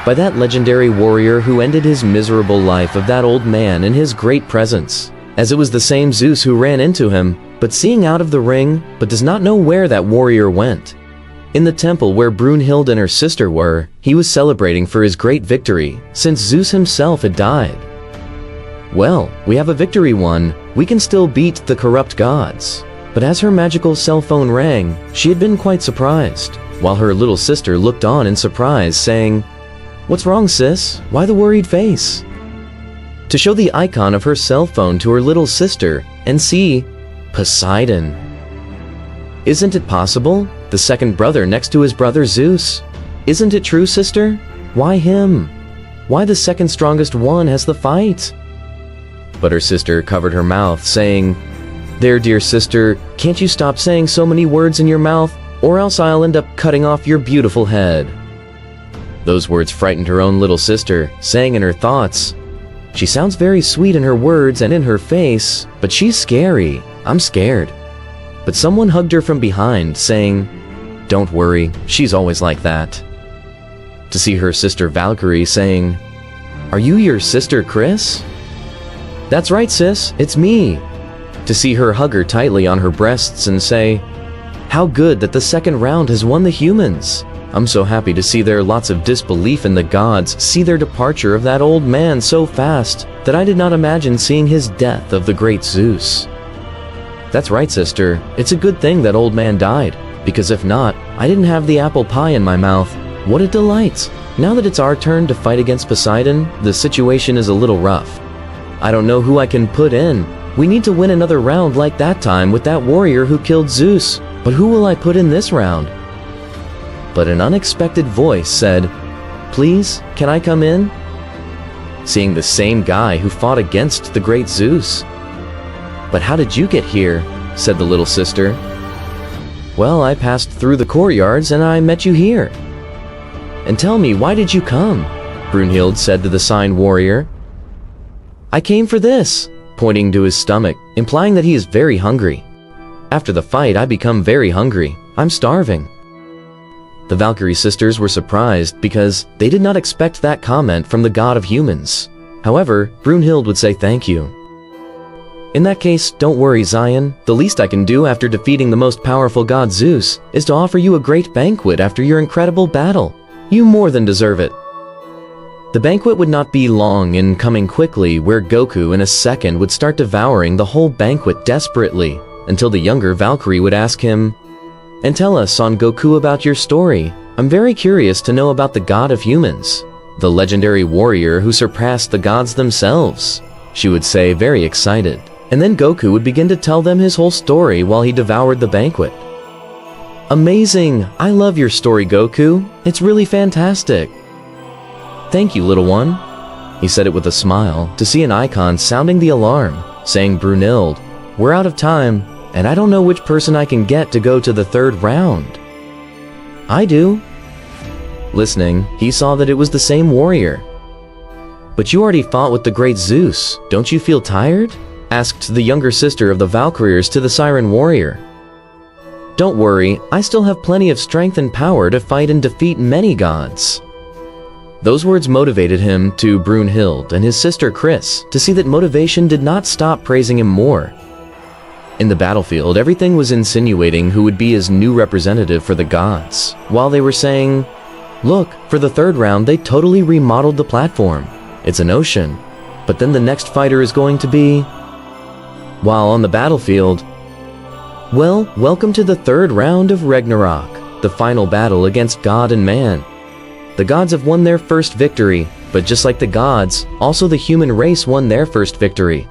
By that legendary warrior who ended his miserable life of that old man in his great presence, as it was the same Zeus who ran into him, but seeing out of the ring, but does not know where that warrior went. In the temple where Brunhilde and her sister were, he was celebrating for his great victory, since Zeus himself had died. Well, we have a victory won. We can still beat the corrupt gods. But as her magical cell phone rang, she had been quite surprised, while her little sister looked on in surprise, saying, "What's wrong, sis? Why the worried face?" To show the icon of her cell phone to her little sister and see Poseidon. Isn't it possible? The second brother next to his brother Zeus. Isn't it true, sister? Why him? Why the second strongest one has the fight? But her sister covered her mouth, saying, "There, dear sister, can't you stop saying so many words in your mouth, or else I'll end up cutting off your beautiful head." Those words frightened her own little sister, saying in her thoughts, "She sounds very sweet in her words and in her face, but she's scary. I'm scared." But someone hugged her from behind, saying, "Don't worry, she's always like that." To see her sister Valkyrie saying, "Are you your sister Chris?" "That's right, sis, it's me." To see her hug her tightly on her breasts and say, "How good that the second round has won the humans. I'm so happy to see their lots of disbelief in the gods see their departure of that old man so fast that I did not imagine seeing his death of the great Zeus." "That's right, sister. It's a good thing that old man died, because if not, I didn't have the apple pie in my mouth. What a delight. Now that it's our turn to fight against Poseidon, the situation is a little rough. I don't know who I can put in. We need to win another round like that time with that warrior who killed Zeus. But who will I put in this round?" But an unexpected voice said, "Please, can I come in?" Seeing the same guy who fought against the great Zeus. "But how did you get here?" said the little sister. "Well, I passed through the courtyards and I met you here." "And tell me, why did you come?" Brunhild said to the sign warrior. "I came for this," pointing to his stomach, implying that he is very hungry. "After the fight, I become very hungry. I'm starving." The Valkyrie sisters were surprised because they did not expect that comment from the god of humans. However, Brunhild would say thank you. "In that case, don't worry, Zion. The least I can do after defeating the most powerful god Zeus is to offer you a great banquet after your incredible battle. You more than deserve it." The banquet would not be long in coming quickly, where Goku in a second would start devouring the whole banquet desperately, until the younger Valkyrie would ask him, "And tell us, Son Goku, about your story. I'm very curious to know about the god of humans, the legendary warrior who surpassed the gods themselves," she would say, very excited. And then Goku would begin to tell them his whole story while he devoured the banquet. "Amazing! I love your story, Goku. It's really fantastic." "Thank you, little one." He said it with a smile, to see an icon sounding the alarm, saying, "Brunhild, we're out of time, and I don't know which person I can get to go to the third round." "I do." Listening, he saw that it was the same warrior. "But you already fought with the great Zeus. Don't you feel tired?" asked the younger sister of the Valkyries to the Siren warrior. "Don't worry, I still have plenty of strength and power to fight and defeat many gods." Those words motivated him to Brunhild and his sister Chris to see that motivation did not stop praising him more. In the battlefield, everything was insinuating who would be his new representative for the gods, while they were saying, "Look, for the third round they totally remodeled the platform. It's an ocean, but then the next fighter is going to be..." While on the battlefield, "Well, welcome to the third round of Ragnarok, the final battle against God and man. The gods have won their first victory, but just like the gods, also the human race won their first victory.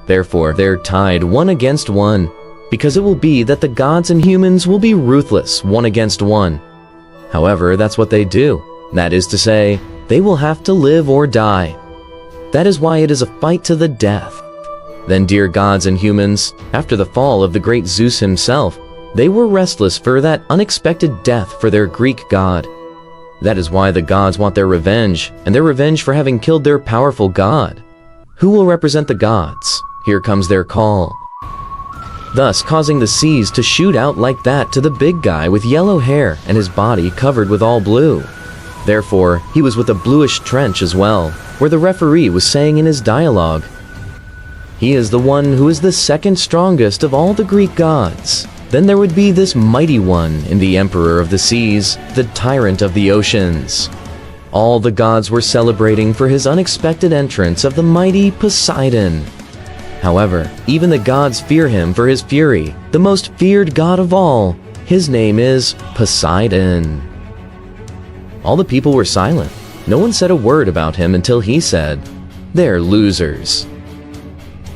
Therefore, they're tied one against one, because it will be that the gods and humans will be ruthless one against one. However, that's what they do. That is to say, they will have to live or die. That is why it is a fight to the death. Then, dear gods and humans, after the fall of the great Zeus himself, they were restless for that unexpected death for their Greek god. That is why the gods want their revenge, and their revenge for having killed their powerful god. Who will represent the gods? Here comes their call. Thus causing the seas to shoot out like that to the big guy with yellow hair and his body covered with all blue. Therefore, he was with a bluish trench as well, where the referee was saying in his dialogue, "He is the one who is the second strongest of all the Greek gods. Then there would be this mighty one in the Emperor of the Seas, the Tyrant of the Oceans." All the gods were celebrating for his unexpected entrance of the mighty Poseidon. However, even the gods fear him for his fury, the most feared god of all. His name is Poseidon. All the people were silent. No one said a word about him until he said, "They're losers."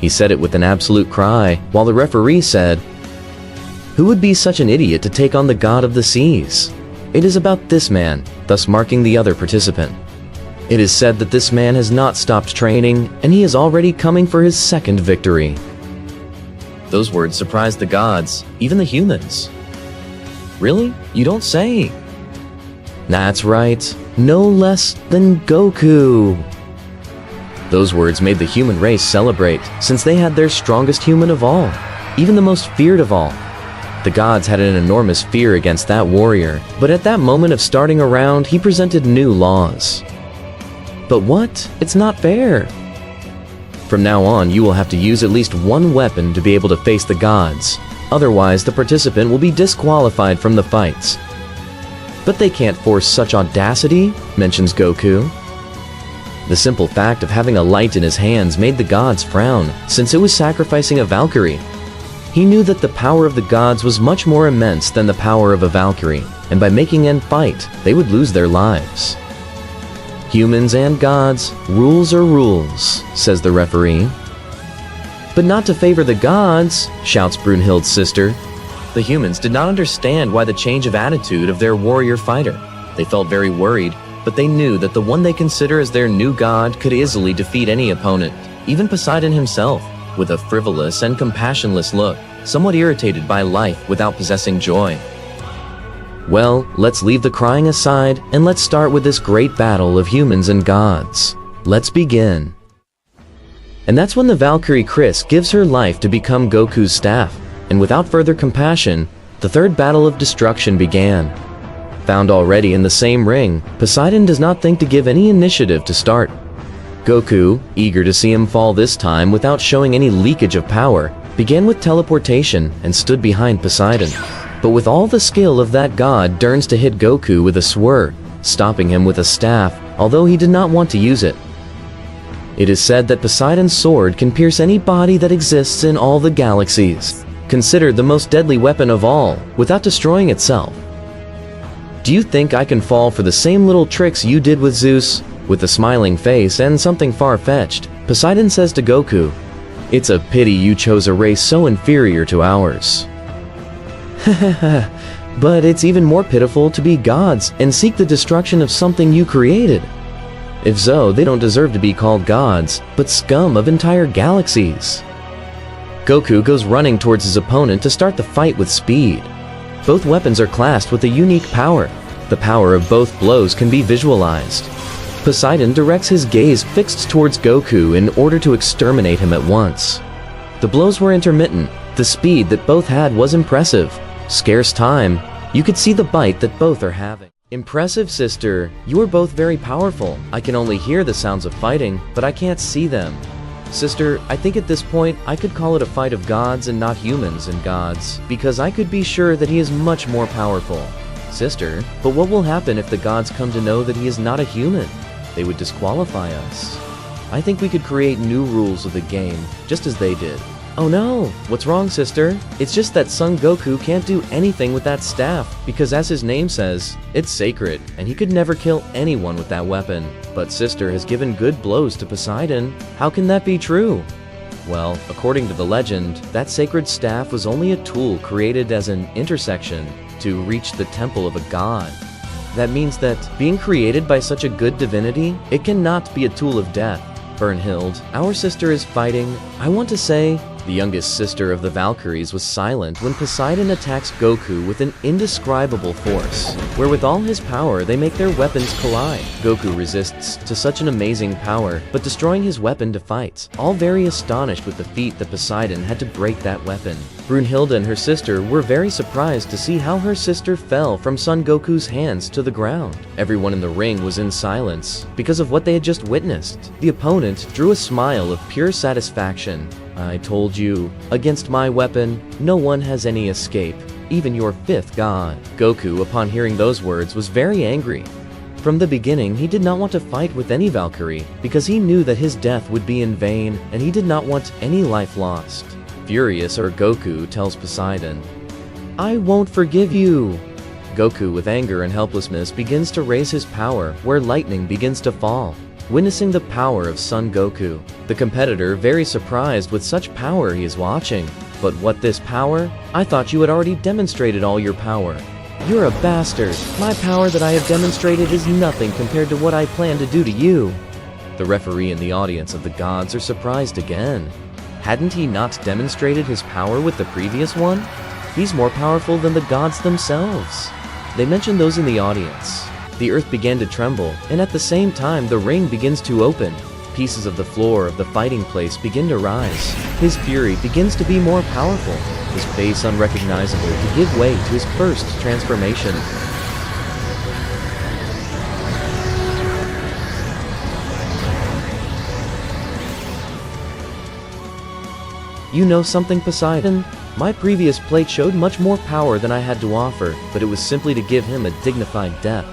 He said it with an absolute cry, while the referee said, "Who would be such an idiot to take on the god of the seas? It is about this man," thus marking the other participant. "It is said that this man has not stopped training, and he is already coming for his second victory." Those words surprised the gods, even the humans. "Really? You don't say?" That's right, no less than Goku. Those words made the human race celebrate, since they had their strongest human of all, even the most feared of all. The gods had an enormous fear against that warrior, but at that moment of starting a round, he presented new laws. But what? It's not fair. From now on, you will have to use at least one weapon to be able to face the gods. Otherwise, the participant will be disqualified from the fights. But they can't force such audacity, mentions Goku. The simple fact of having a light in his hands made the gods frown, since it was sacrificing a Valkyrie. He knew that the power of the gods was much more immense than the power of a Valkyrie, and by making them fight, they would lose their lives. Humans and gods, rules are rules, says the referee. But not to favor the gods, shouts Brunhild's sister. The humans did not understand why the change of attitude of their warrior fighter. They felt very worried, but they knew that the one they consider as their new god could easily defeat any opponent, even Poseidon himself, with a frivolous and compassionless look, somewhat irritated by life without possessing joy. Well, let's leave the crying aside and let's start with this great battle of humans and gods. Let's begin. And that's when the Valkyrie Chris gives her life to become Goku's staff, and without further compassion, the third battle of destruction began. Found already in the same ring, Poseidon does not think to give any initiative to start. Goku, eager to see him fall this time without showing any leakage of power, began with teleportation and stood behind Poseidon. But with all the skill of that god, turns to hit Goku with a swerve, stopping him with a staff, although he did not want to use it. It is said that Poseidon's sword can pierce any body that exists in all the galaxies, considered the most deadly weapon of all, without destroying itself. Do you think I can fall for the same little tricks you did with Zeus? With a smiling face and something far-fetched, Poseidon says to Goku, "It's a pity you chose a race so inferior to ours." But it's even more pitiful to be gods and seek the destruction of something you created. If so, they don't deserve to be called gods, but scum of entire galaxies. Goku goes running towards his opponent to start the fight with speed. Both weapons are classed with a unique power. The power of both blows can be visualized. Poseidon directs his gaze fixed towards Goku in order to exterminate him at once. The blows were intermittent. The speed that both had was impressive. Scarce time. You could see the bite that both are having. Impressive, sister. You are both very powerful. I can only hear the sounds of fighting, but I can't see them. Sister, I think at this point I could call it a fight of gods and not humans and gods, because I could be sure that he is much more powerful. Sister, but what will happen if the gods come to know that he is not a human? They would disqualify us. I think we could create new rules of the game, just as they did. Oh no! What's wrong, sister? It's just that Son Goku can't do anything with that staff, because as his name says, it's sacred, and he could never kill anyone with that weapon. But sister has given good blows to Poseidon. How can that be true? Well, according to the legend, that sacred staff was only a tool created as an intersection to reach the temple of a god. That means that, being created by such a good divinity, it cannot be a tool of death. Brunhild, our sister is fighting, I want to say, the youngest sister of the Valkyries was silent when Poseidon attacks Goku with an indescribable force, where with all his power they make their weapons collide. Goku resists to such an amazing power, but destroying his weapon to fight, all very astonished with the feat that Poseidon had to break that weapon. Brunhilde and her sister were very surprised to see how her sister fell from Son Goku's hands to the ground. Everyone in the ring was in silence because of what they had just witnessed. The opponent drew a smile of pure satisfaction. I told you, against my weapon, no one has any escape, even your fifth god. Goku, upon hearing those words, was very angry. From the beginning, he did not want to fight with any Valkyrie, because he knew that his death would be in vain, and he did not want any life lost. Furious, Goku tells Poseidon, "I won't forgive you." Goku, with anger and helplessness, begins to raise his power, where lightning begins to fall. Witnessing the power of Son Goku, the competitor, very surprised with such power he is watching. But what this power? I thought you had already demonstrated all your power. You're a bastard. My power that I have demonstrated is nothing compared to what I plan to do to you. The referee and the audience of the gods are surprised again. Hadn't he not demonstrated his power with the previous one? He's more powerful than the gods themselves. They mention those in the audience. The earth began to tremble, and at the same time the ring begins to open. Pieces of the floor of the fighting place begin to rise. His fury begins to be more powerful, his face unrecognizable to give way to his first transformation. You know something, Poseidon? My previous plate showed much more power than I had to offer, but it was simply to give him a dignified death.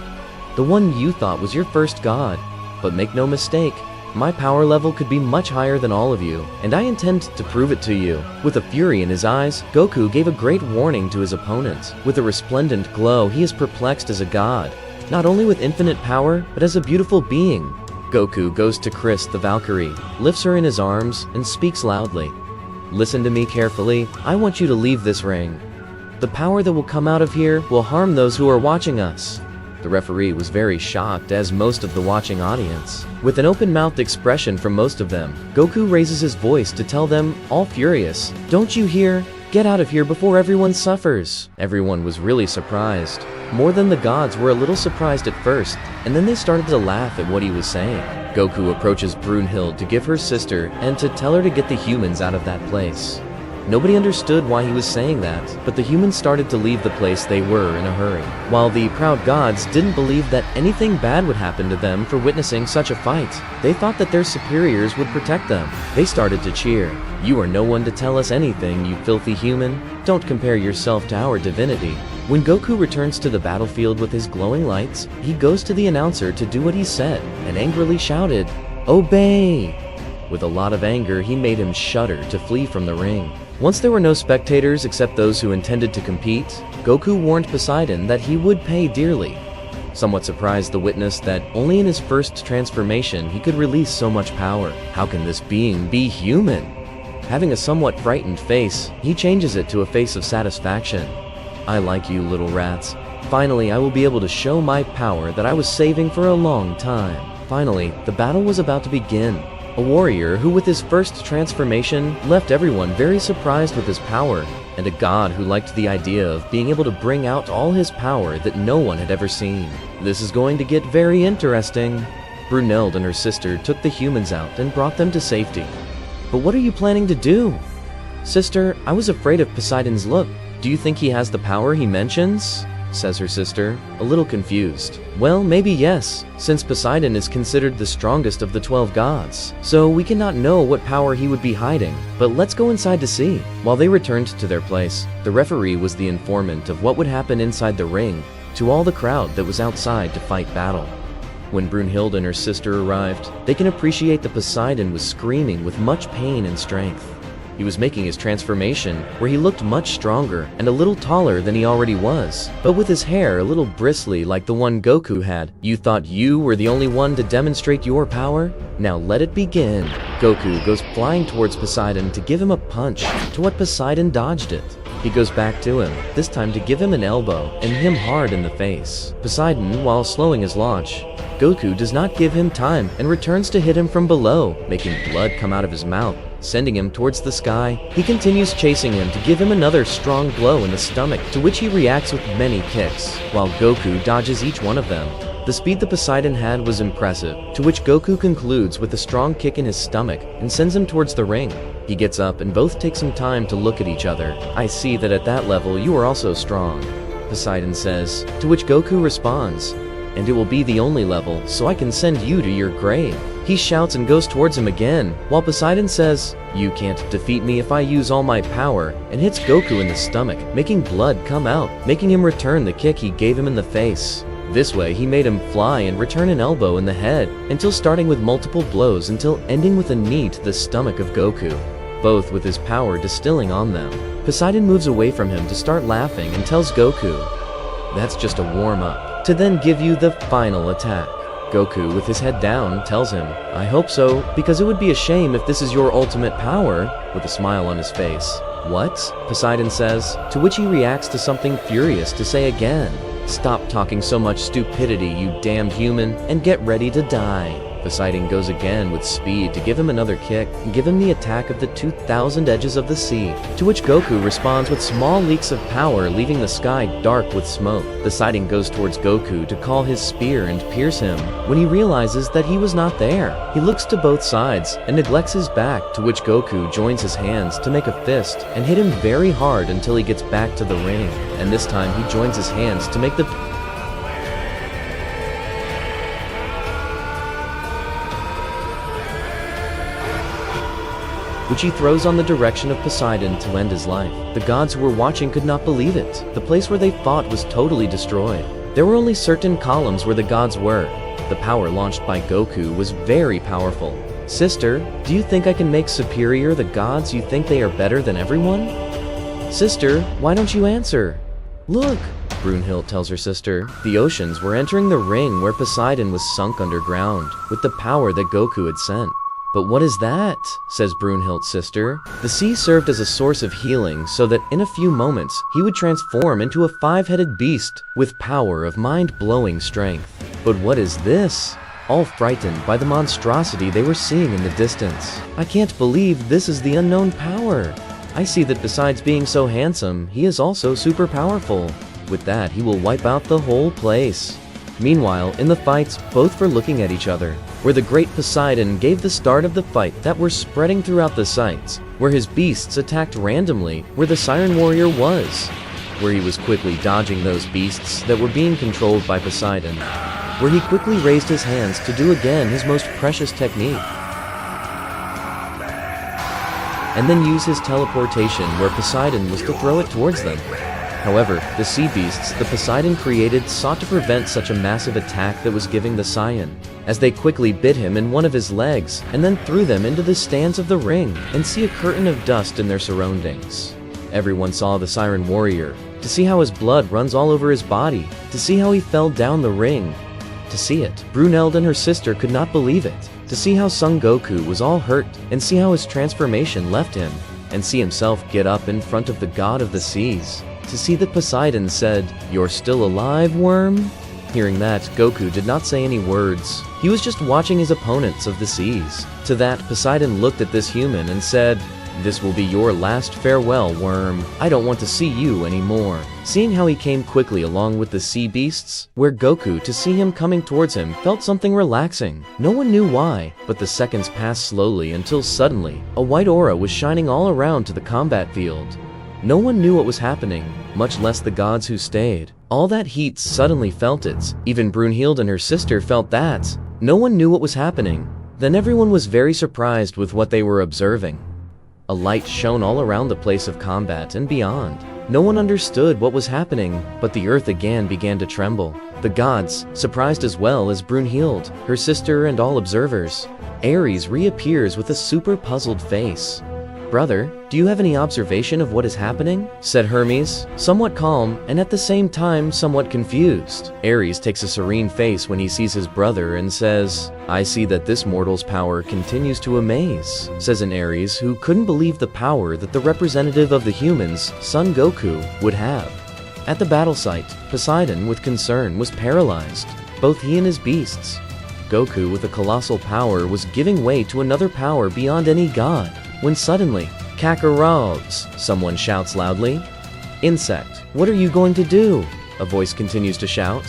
The one you thought was your first god. But make no mistake, my power level could be much higher than all of you, and I intend to prove it to you. With a fury in his eyes, Goku gave a great warning to his opponent. With a resplendent glow, he is perplexed as a god, not only with infinite power, but as a beautiful being. Goku goes to Chris the Valkyrie, lifts her in his arms, and speaks loudly. Listen to me carefully, I want you to leave this ring. The power that will come out of here will harm those who are watching us. The referee was very shocked, as most of the watching audience. With an open-mouthed expression from most of them, Goku raises his voice to tell them, all furious, "Don't you hear? Get out of here before everyone suffers." Everyone was really surprised. More than the gods were a little surprised at first, and then they started to laugh at what he was saying. Goku approaches Brunhild to give her sister and to tell her to get the humans out of that place. Nobody understood why he was saying that, but the humans started to leave the place they were in a hurry, while the proud gods didn't believe that anything bad would happen to them for witnessing such a fight. They thought that their superiors would protect them. They started to cheer. "You are no one to tell us anything, you filthy human. Don't compare yourself to our divinity." When Goku returns to the battlefield with his glowing lights, he goes to the announcer to do what he said, and angrily shouted, "Obey!" With a lot of anger, he made him shudder to flee from the ring. Once there were no spectators except those who intended to compete, Goku warned Poseidon that he would pay dearly. Somewhat surprised, the witness that only in his first transformation he could release so much power. How can this being be human? Having a somewhat frightened face, he changes it to a face of satisfaction. "I like you, little rats. Finally, I will be able to show my power that I was saving for a long time." Finally, the battle was about to begin. A warrior who with his first transformation left everyone very surprised with his power, and a god who liked the idea of being able to bring out all his power that no one had ever seen. This is going to get very interesting. Brunhild and her sister took the humans out and brought them to safety. "But what are you planning to do?" "Sister, I was afraid of Poseidon's look. Do you think he has the power he mentions?" says her sister, a little confused. "Well, maybe yes, since Poseidon is considered the strongest of the 12 gods. So we cannot know what power he would be hiding, but let's go inside to see." While they returned to their place, the referee was the informant of what would happen inside the ring to all the crowd that was outside to fight battle. When Brunhild and her sister arrived, they can appreciate that Poseidon was screaming with much pain and strength. He was making his transformation, where he looked much stronger and a little taller than he already was, but with his hair a little bristly like the one Goku had. "You thought you were the only one to demonstrate your power? Now let it begin." Goku goes flying towards Poseidon to give him a punch, to what Poseidon dodged it. He goes back to him, this time to give him an elbow and hit him hard in the face. Poseidon, while slowing his launch, Goku does not give him time and returns to hit him from below, making blood come out of his mouth, sending him towards the sky. He continues chasing him to give him another strong blow in the stomach, to which he reacts with many kicks, while Goku dodges each one of them. The speed that Poseidon had was impressive, to which Goku concludes with a strong kick in his stomach and sends him towards the ring. He gets up and both take some time to look at each other. "I see that at that level you are also strong," Poseidon says, to which Goku responds, "And it will be the only level, so I can send you to your grave." He shouts and goes towards him again, while Poseidon says, "You can't defeat me if I use all my power," and hits Goku in the stomach, making blood come out, making him return the kick he gave him in the face. This way, he made him fly and return an elbow in the head, until starting with multiple blows until ending with a knee to the stomach of Goku, both with his power distilling on them. Poseidon moves away from him to start laughing and tells Goku, "That's just a warm-up," to then give you the final attack. Goku, with his head down, tells him, "I hope so, because it would be a shame if this is your ultimate power," with a smile on his face. "What?" Poseidon says, to which he reacts to something furious to say again, "Stop talking so much stupidity, you damned human, and get ready to die." Poseidon goes again with speed to give him another kick and give him the attack of the 2,000 edges of the sea, to which Goku responds with small leaks of power, leaving the sky dark with smoke. Poseidon goes towards Goku to call his spear and pierce him, when he realizes that he was not there. He looks to both sides and neglects his back, to which Goku joins his hands to make a fist and hit him very hard until he gets back to the ring, and this time he joins his hands to make the which he throws on the direction of Poseidon to end his life. The gods who were watching could not believe it. The place where they fought was totally destroyed. There were only certain columns where the gods were. The power launched by Goku was very powerful. Sister, do you think I can make superior the gods? You think they are better than everyone? Sister, why don't you answer? Look, Brunhild tells her sister. The oceans were entering the ring where Poseidon was sunk underground, with the power that Goku had sent. But what is that? Says Brunhild's sister. The sea served as a source of healing so that in a few moments he would transform into a 5-headed beast with power of mind-blowing strength. But what is this? All frightened by the monstrosity they were seeing in the distance. I can't believe this is the unknown power. I see that besides being so handsome, he is also super powerful. With that, he will wipe out the whole place. Meanwhile, in the fights, both were looking at each other, where the great Poseidon gave the start of the fight that were spreading throughout the sights, where his beasts attacked randomly where the Siren Warrior was, where he was quickly dodging those beasts that were being controlled by Poseidon, where he quickly raised his hands to do again his most precious technique, and then use his teleportation where Poseidon was to throw it towards them. However, the sea beasts that Poseidon created sought to prevent such a massive attack that was giving the Saiyan, as they quickly bit him in one of his legs and then threw them into the stands of the ring and see a curtain of dust in their surroundings. Everyone saw the Siren Warrior, to see how his blood runs all over his body, to see how he fell down the ring. To see it, Brunhild and her sister could not believe it, to see how Son Goku was all hurt and see how his transformation left him, and see himself get up in front of the god of the seas. To see that Poseidon said, "You're still alive, worm?" Hearing that, Goku did not say any words. He was just watching his opponents of the seas. To that, Poseidon looked at this human and said, "This will be your last farewell, worm. I don't want to see you anymore." Seeing how he came quickly along with the sea beasts, where Goku, to see him coming towards him, felt something relaxing. No one knew why, but the seconds passed slowly until suddenly, a white aura was shining all around to the combat field. No one knew what was happening, much less the gods who stayed. All that heat suddenly felt it. Even Brunhild and her sister felt that. No one knew what was happening. Then everyone was very surprised with what they were observing. A light shone all around the place of combat and beyond. No one understood what was happening, but the earth again began to tremble. The gods, surprised as well as Brunhild, her sister and all observers. Ares reappears with a super puzzled face. "Brother, do you have any observation of what is happening?" said Hermes, somewhat calm and at the same time somewhat confused. Ares takes a serene face when he sees his brother and says, "I see that this mortal's power continues to amaze," says an Ares who couldn't believe the power that the representative of the humans, Son Goku, would have. At the battle site, Poseidon, with concern, was paralyzed, both he and his beasts. Goku, with a colossal power, was giving way to another power beyond any god. When suddenly, "Kakarovs!" someone shouts loudly. "Insect, what are you going to do?" a voice continues to shout.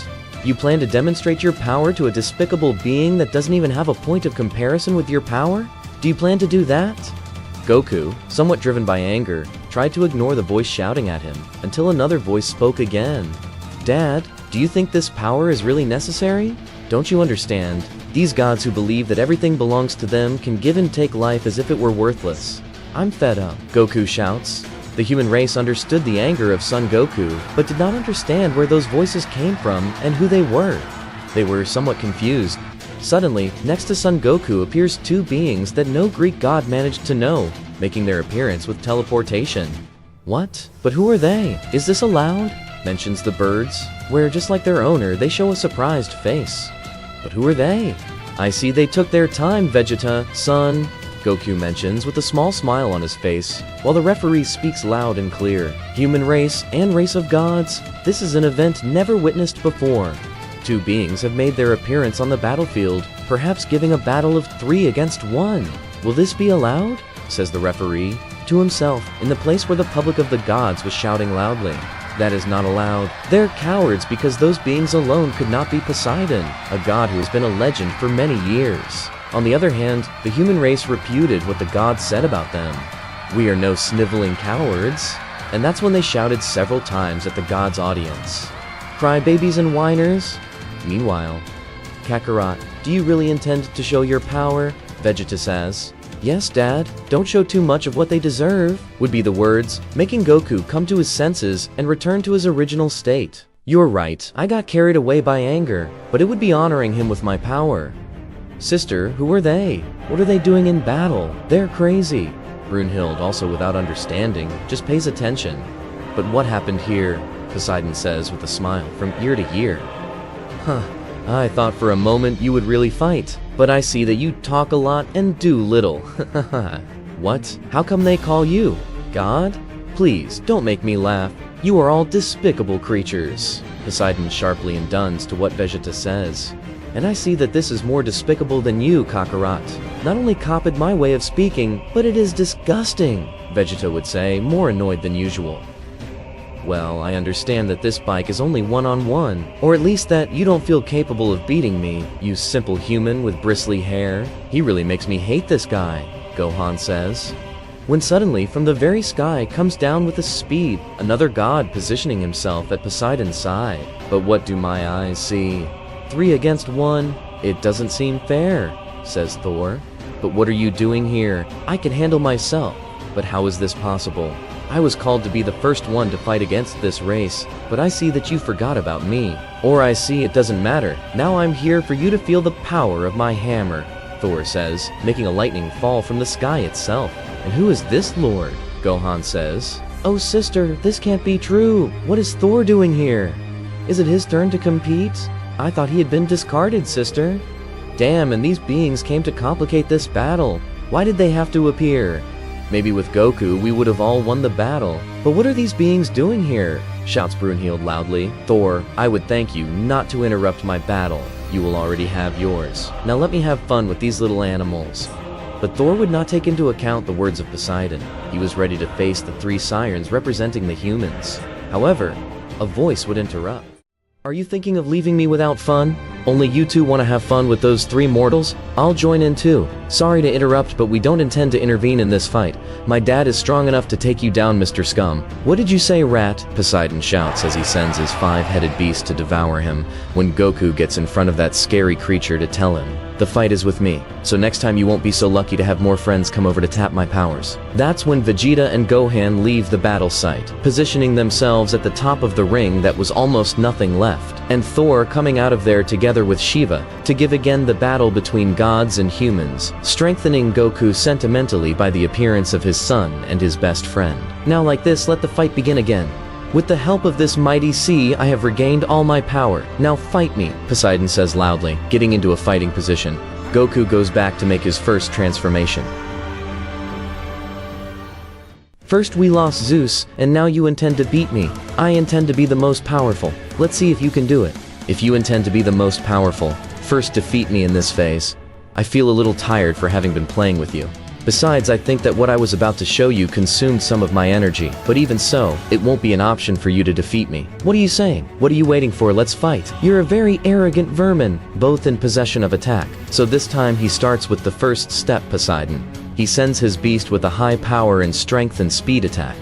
"You plan to demonstrate your power to a despicable being that doesn't even have a point of comparison with your power? Do you plan to do that?" Goku, somewhat driven by anger, tried to ignore the voice shouting at him, until another voice spoke again. "Dad, do you think this power is really necessary? Don't you understand? These gods who believe that everything belongs to them can give and take life as if it were worthless. I'm fed up," Goku shouts. The human race understood the anger of Son Goku, but did not understand where those voices came from and who they were. They were somewhat confused. Suddenly, next to Son Goku appears two beings that no Greek god managed to know, making their appearance with teleportation. "What? But who are they? Is this allowed?" mentions the birds, where just like their owner, they show a surprised face. "But who are they?" "I see they took their time, Vegeta, son," Goku mentions with a small smile on his face, while the referee speaks loud and clear. "Human race and race of gods, this is an event never witnessed before. Two beings have made their appearance on the battlefield, perhaps giving a battle of 3 against 1. Will this be allowed? Says the referee to himself in the place where the public of the gods was shouting loudly. That is not allowed. They're cowards because those beings alone could not be Poseidon, a god who has been a legend for many years. On the other hand, the human race reputed what the gods said about them. We are no sniveling cowards. And that's when they shouted several times at the gods' audience. Crybabies and whiners? Meanwhile, Kakarot, do you really intend to show your power? Vegeta says. Yes, Dad, don't show too much of what they deserve, would be the words, making Goku come to his senses and return to his original state. You're right, I got carried away by anger, but it would be honoring him with my power. Sister, who are they? What are they doing in battle? They're crazy. Brunhild, also without understanding, just pays attention. But what happened here? Poseidon says with a smile from ear to ear. Huh. I thought for a moment you would really fight, but I see that you talk a lot and do little. What? How come they call you God? Please, don't make me laugh. You are all despicable creatures. Poseidon sharply undoes to what Vegeta says. And I see that this is more despicable than you, Kakarot. Not only copied my way of speaking, but it is disgusting, Vegeta would say, more annoyed than usual. Well, I understand that this bike is only one-on-one, or at least that you don't feel capable of beating me, you simple human with bristly hair. He really makes me hate this guy, Gohan says. When suddenly, from the very sky comes down with a speed, another god positioning himself at Poseidon's side. But what do my eyes see? 3 against 1? It doesn't seem fair, says Thor. But what are you doing here? I can handle myself. But how is this possible? I was called to be the first one to fight against this race, but I see that you forgot about me. Or I see it doesn't matter. Now I'm here for you to feel the power of my hammer, Thor says, making a lightning fall from the sky itself. And who is this lord? Gohan says. Oh sister, this can't be true. What is Thor doing here? Is it his turn to compete? I thought he had been discarded, sister. Damn, and these beings came to complicate this battle. Why did they have to appear? Maybe with Goku, we would have all won the battle. But what are these beings doing here? Shouts Brunhild loudly. Thor, I would thank you not to interrupt my battle. You will already have yours. Now let me have fun with these little animals. But Thor would not take into account the words of Poseidon. He was ready to face the 3 sirens representing the humans. However, a voice would interrupt. Are you thinking of leaving me without fun? Only you two want to have fun with those 3 mortals? I'll join in too. Sorry to interrupt, but we don't intend to intervene in this fight. My dad is strong enough to take you down, Mr. Scum. What did you say, rat? Poseidon shouts as he sends his 5-headed beast to devour him, when Goku gets in front of that scary creature to tell him, the fight is with me, so next time you won't be so lucky to have more friends come over to tap my powers. That's when Vegeta and Gohan leave the battle site, positioning themselves at the top of the ring that was almost nothing left, and Thor coming out of there together with Shiva, to give again the battle between gods and humans, strengthening Goku sentimentally by the appearance of his son and his best friend. Now like this, let the fight begin again. With the help of this mighty sea, I have regained all my power. Now fight me, Poseidon says loudly, getting into a fighting position. Goku goes back to make his first transformation. First we lost Zeus, and now you intend to beat me. I intend to be the most powerful. Let's see if you can do it. If you intend to be the most powerful, first defeat me in this phase. I feel a little tired for having been playing with you. Besides, I think that what I was about to show you consumed some of my energy, but even so, it won't be an option for you to defeat me. What are you saying? What are you waiting for? Let's fight. You're a very arrogant vermin, both in possession of attack. So this time he starts with the first step, Poseidon. He sends his beast with a high power and strength and speed attack.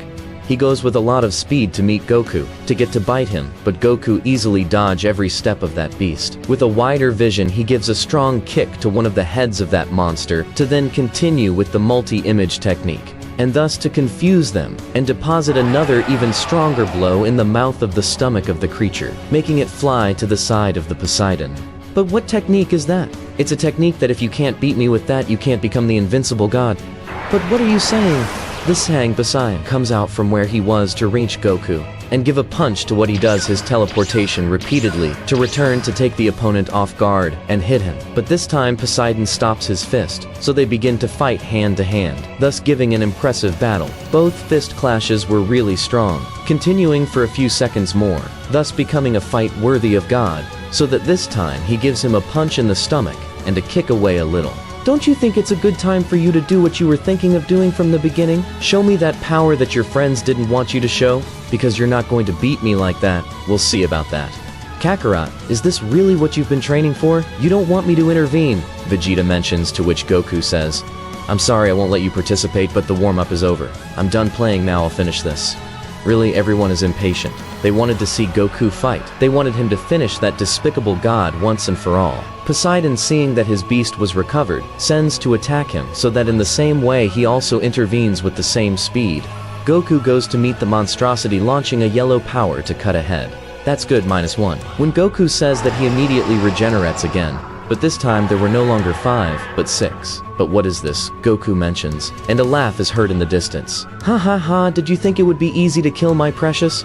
He goes with a lot of speed to meet Goku, to get to bite him, but Goku easily dodge every step of that beast. With a wider vision, he gives a strong kick to one of the heads of that monster, to then continue with the multi-image technique, and thus to confuse them, and deposit another even stronger blow in the mouth of the stomach of the creature, making it fly to the side of the Poseidon. But what technique is that? It's a technique that if you can't beat me with that, you can't become the invincible god. But what are you saying? The Sang Poseidon comes out from where he was to reach Goku, and give a punch to what he does his teleportation repeatedly, to return to take the opponent off guard, and hit him. But this time Poseidon stops his fist, so they begin to fight hand to hand, thus giving an impressive battle. Both fist clashes were really strong, continuing for a few seconds more, thus becoming a fight worthy of God, so that this time he gives him a punch in the stomach, and to kick away a little. Don't you think it's a good time for you to do what you were thinking of doing from the beginning? Show me that power that your friends didn't want you to show? Because you're not going to beat me like that. We'll see about that. Kakarot, is this really what you've been training for? You don't want me to intervene, Vegeta mentions, to which Goku says, I'm sorry I won't let you participate, but the warm-up is over. I'm done playing now, I'll finish this. Really, everyone is impatient. They wanted to see Goku fight. They wanted him to finish that despicable god once and for all. Poseidon, seeing that his beast was recovered, sends to attack him so that in the same way he also intervenes with the same speed. Goku goes to meet the monstrosity, launching a yellow power to cut ahead. That's good, -1. When Goku says that he immediately regenerates again, but this time there were no longer 5, but 6. But what is this? Goku mentions, and a laugh is heard in the distance. Ha ha ha, did you think it would be easy to kill my precious?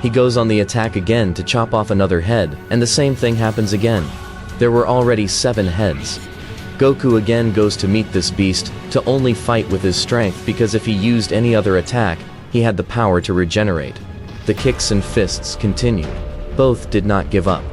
He goes on the attack again to chop off another head, and the same thing happens again. There were already 7 heads. Goku again goes to meet this beast, to only fight with his strength because if he used any other attack, he had the power to regenerate. The kicks and fists continued. Both did not give up.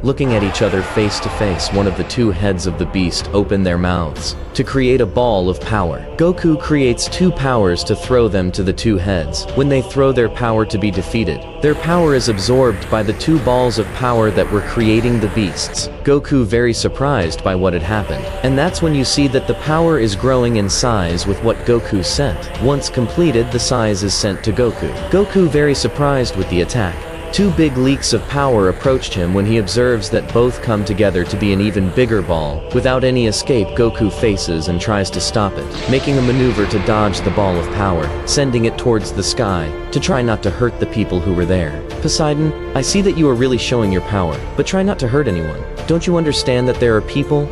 Looking at each other face to face, one of the 2 heads of the beast open their mouths to create a ball of power. Goku creates 2 powers to throw them to the 2 heads. When they throw their power to be defeated, their power is absorbed by the 2 balls of power that were creating the beasts. Goku very surprised by what had happened. And that's when you see that the power is growing in size with what Goku sent. Once completed, the size is sent to Goku. Goku very surprised with the attack. 2 big leaks of power approached him when he observes that both come together to be an even bigger ball. Without any escape, Goku faces and tries to stop it, making a maneuver to dodge the ball of power, sending it towards the sky, to try not to hurt the people who were there. Poseidon, I see that you are really showing your power, but try not to hurt anyone. Don't you understand that there are people?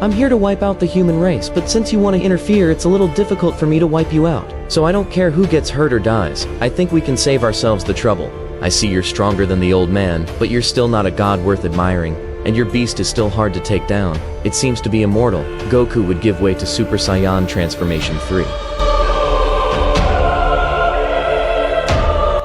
I'm here to wipe out the human race, but since you want to interfere, it's a little difficult for me to wipe you out. So I don't care who gets hurt or dies. I think we can save ourselves the trouble. I see you're stronger than the old man, but you're still not a god worth admiring, and your beast is still hard to take down. It seems to be immortal. Goku would give way to Super Saiyan Transformation 3.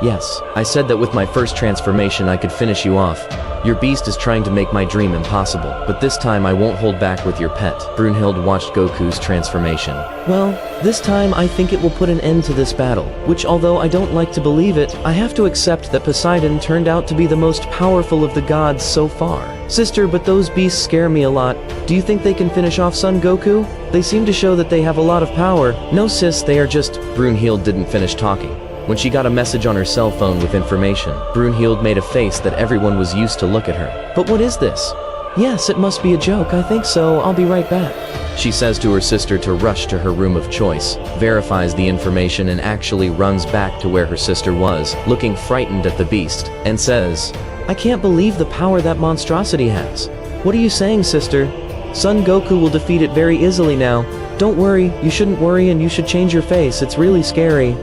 Yes, I said that with my first transformation I could finish you off. Your beast is trying to make my dream impossible, but this time I won't hold back with your pet. Brunhild watched Goku's transformation. Well, this time I think it will put an end to this battle, which although I don't like to believe it, I have to accept that Poseidon turned out to be the most powerful of the gods so far. Sister, but those beasts scare me a lot. Do you think they can finish off Son Goku? They seem to show that they have a lot of power. No sis, they are just... Brunhild didn't finish talking. When she got a message on her cell phone with information, Brunhild made a face that everyone was used to look at her. But what is this? Yes, it must be a joke, I think so, I'll be right back. She says to her sister to rush to her room of choice, verifies the information and actually runs back to where her sister was, looking frightened at the beast, and says, I can't believe the power that monstrosity has. What are you saying, sister? Son Goku will defeat it very easily now. Don't worry, you shouldn't worry and you should change your face, it's really scary.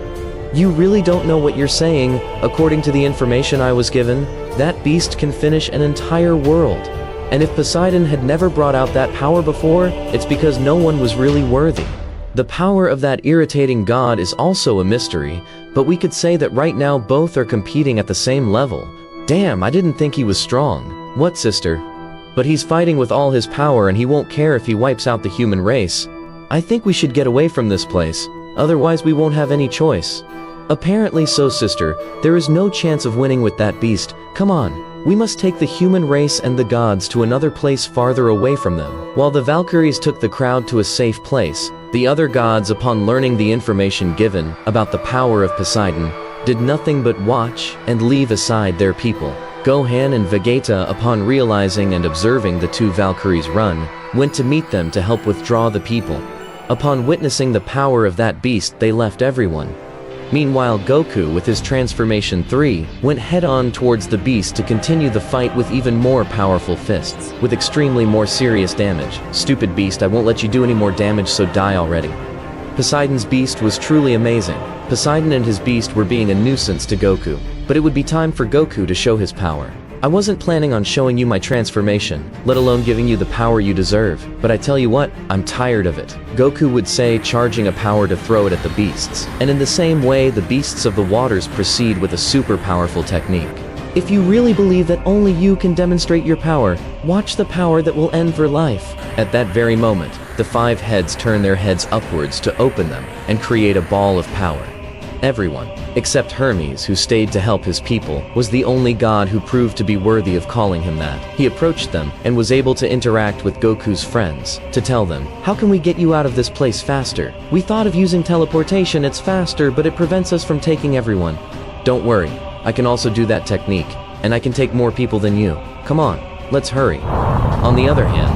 You really don't know what you're saying. According to the information I was given, that beast can finish an entire world. And if Poseidon had never brought out that power before, it's because no one was really worthy. The power of that irritating god is also a mystery, but we could say that right now both are competing at the same level. Damn, I didn't think he was strong. What, sister? But he's fighting with all his power and he won't care if he wipes out the human race. I think we should get away from this place, otherwise we won't have any choice. Apparently so, sister. There is no chance of winning with that beast. Come on. We must take the human race and the gods to another place farther away from them. While the Valkyries took the crowd to a safe place, the other gods, upon learning the information given about the power of Poseidon, did nothing but watch and leave aside their people. Gohan and Vegeta, upon realizing and observing the 2 Valkyries run, went to meet them to help withdraw the people. Upon witnessing the power of that beast, they left everyone. Meanwhile, Goku, with his Transformation 3, went head-on towards the beast to continue the fight with even more powerful fists, with extremely more serious damage. Stupid beast, I won't let you do any more damage, so die already. Poseidon's beast was truly amazing. Poseidon and his beast were being a nuisance to Goku, but it would be time for Goku to show his power. I wasn't planning on showing you my transformation, let alone giving you the power you deserve, but I tell you what, I'm tired of it. Goku would say, charging a power to throw it at the beasts. And in the same way, the beasts of the waters proceed with a super powerful technique. If you really believe that only you can demonstrate your power, watch the power that will end for life." At that very moment, the 5 heads turn their heads upwards to open them and create a ball of power. Everyone, except Hermes, who stayed to help his people, was the only god who proved to be worthy of calling him that. He approached them and was able to interact with Goku's friends to tell them, "How can we get you out of this place faster? We thought of using teleportation, it's faster, but it prevents us from taking everyone. Don't worry, I can also do that technique, and I can take more people than you. Come on, let's hurry." On the other hand,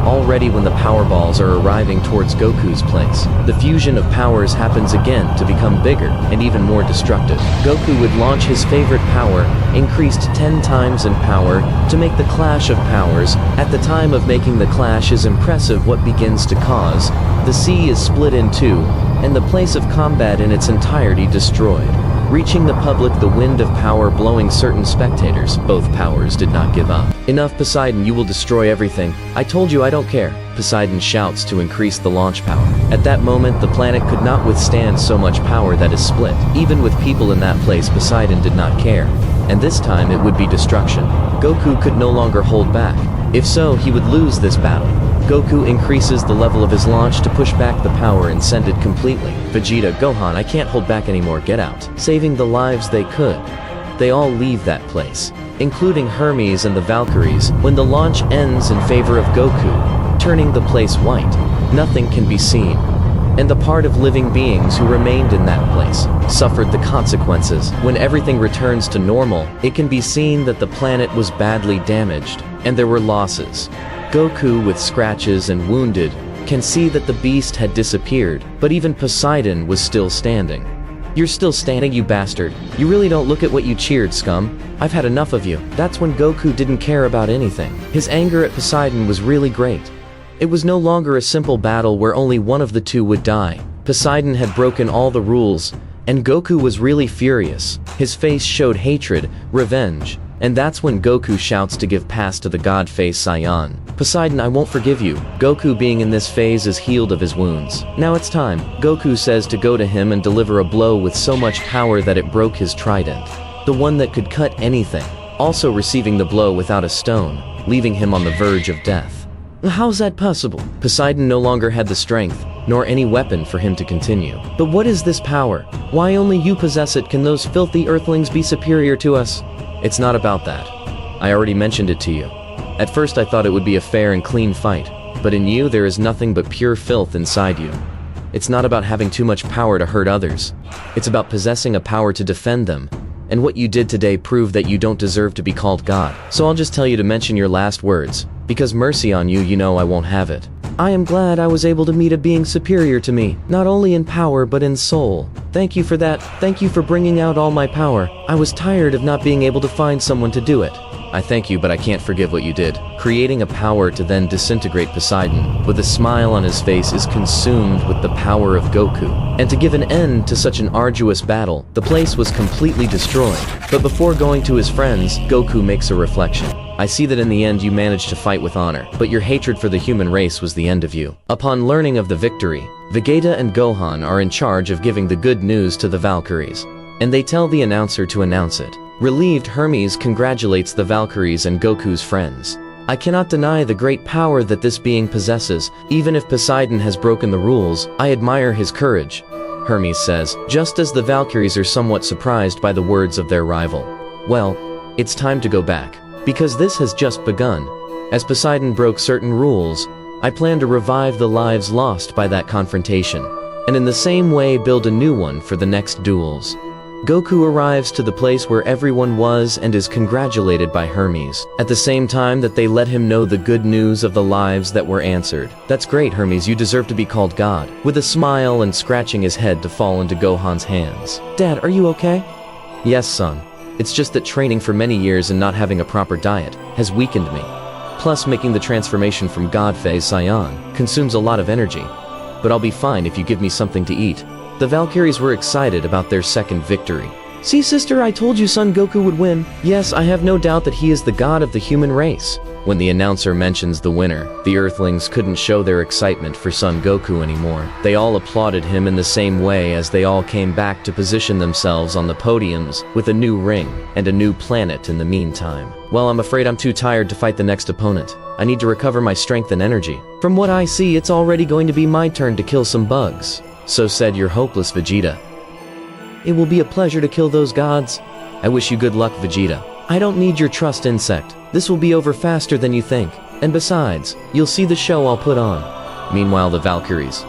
already when the power balls are arriving towards Goku's place, the fusion of powers happens again to become bigger and even more destructive. Goku would launch his favorite power, increased 10 times in power, to make the clash of powers. At the time of making the clash is impressive what begins to cause. The sea is split in two, and the place of combat in its entirety destroyed. Reaching the public, the wind of power blowing certain spectators. Both powers did not give up. "Enough, Poseidon, you will destroy everything. I told you I don't care," Poseidon shouts to increase the launch power. At that moment, the planet could not withstand so much power that is split. Even with people in that place, Poseidon did not care. And this time it would be destruction. Goku could no longer hold back. If so, he would lose this battle. Goku increases the level of his launch to push back the power and send it completely. Vegeta, Gohan, I can't hold back anymore, get out. Saving the lives they could. They all leave that place, including Hermes and the Valkyries, when the launch ends in favor of Goku, turning the place white. Nothing can be seen. And the part of living beings who remained in that place suffered the consequences. When everything returns to normal, it can be seen that the planet was badly damaged, and there were losses. Goku, with scratches and wounded, can see that the beast had disappeared, but even Poseidon was still standing. "You're still standing, you bastard. You really don't look at what you cheered, scum. I've had enough of you." That's when Goku didn't care about anything. His anger at Poseidon was really great. It was no longer a simple battle where only one of the two would die. Poseidon had broken all the rules, and Goku was really furious. His face showed hatred, revenge, and that's when Goku shouts to give pass to the god face Saiyan. "Poseidon, I won't forgive you." Goku, being in this phase, is healed of his wounds. Now it's time. Goku says to go to him and deliver a blow with so much power that it broke his trident. The one that could cut anything. Also receiving the blow without a stone, leaving him on the verge of death. How's that possible? Poseidon no longer had the strength, nor any weapon for him to continue. But what is this power? Why only you possess it? Can those filthy earthlings be superior to us? It's not about that. I already mentioned it to you. At first I thought it would be a fair and clean fight, but in you there is nothing but pure filth inside you. It's not about having too much power to hurt others. It's about possessing a power to defend them. And what you did today proved that you don't deserve to be called God. So I'll just tell you to mention your last words, because mercy on you, you know I won't have it. I am glad I was able to meet a being superior to me, not only in power but in soul. Thank you for that. Thank you for bringing out all my power. I was tired of not being able to find someone to do it. I thank you, but I can't forgive what you did. Creating a power to then disintegrate Poseidon, with a smile on his face, is consumed with the power of Goku. And to give an end to such an arduous battle, the place was completely destroyed. But before going to his friends, Goku makes a reflection. I see that in the end you managed to fight with honor, but your hatred for the human race was the end of you. Upon learning of the victory, Vegeta and Gohan are in charge of giving the good news to the Valkyries, and they tell the announcer to announce it. Relieved, Hermes congratulates the Valkyries and Goku's friends. I cannot deny the great power that this being possesses. Even if Poseidon has broken the rules, I admire his courage, Hermes says, just as the Valkyries are somewhat surprised by the words of their rival. Well, it's time to go back, because this has just begun. As Poseidon broke certain rules, I plan to revive the lives lost by that confrontation, and in the same way build a new one for the next duels. Goku arrives to the place where everyone was and is congratulated by Hermes, at the same time that they let him know the good news of the lives that were answered. That's great, Hermes, you deserve to be called God. With a smile and scratching his head to fall into Gohan's hands. Dad, are you okay? Yes, son. It's just that training for many years and not having a proper diet has weakened me. Plus, making the transformation from God phase Saiyan consumes a lot of energy. But I'll be fine if you give me something to eat. The Valkyries were excited about their second victory. See, sister, I told you Son Goku would win. Yes, I have no doubt that he is the god of the human race. When the announcer mentions the winner, the Earthlings couldn't show their excitement for Son Goku anymore. They all applauded him in the same way as they all came back to position themselves on the podiums with a new ring and a new planet in the meantime. Well, I'm afraid I'm too tired to fight the next opponent. I need to recover my strength and energy. From what I see, it's already going to be my turn to kill some bugs. So said your hopeless Vegeta. It will be a pleasure to kill those gods. I wish you good luck, Vegeta. I don't need your trust, insect. This will be over faster than you think. And besides, you'll see the show I'll put on. Meanwhile, the Valkyries.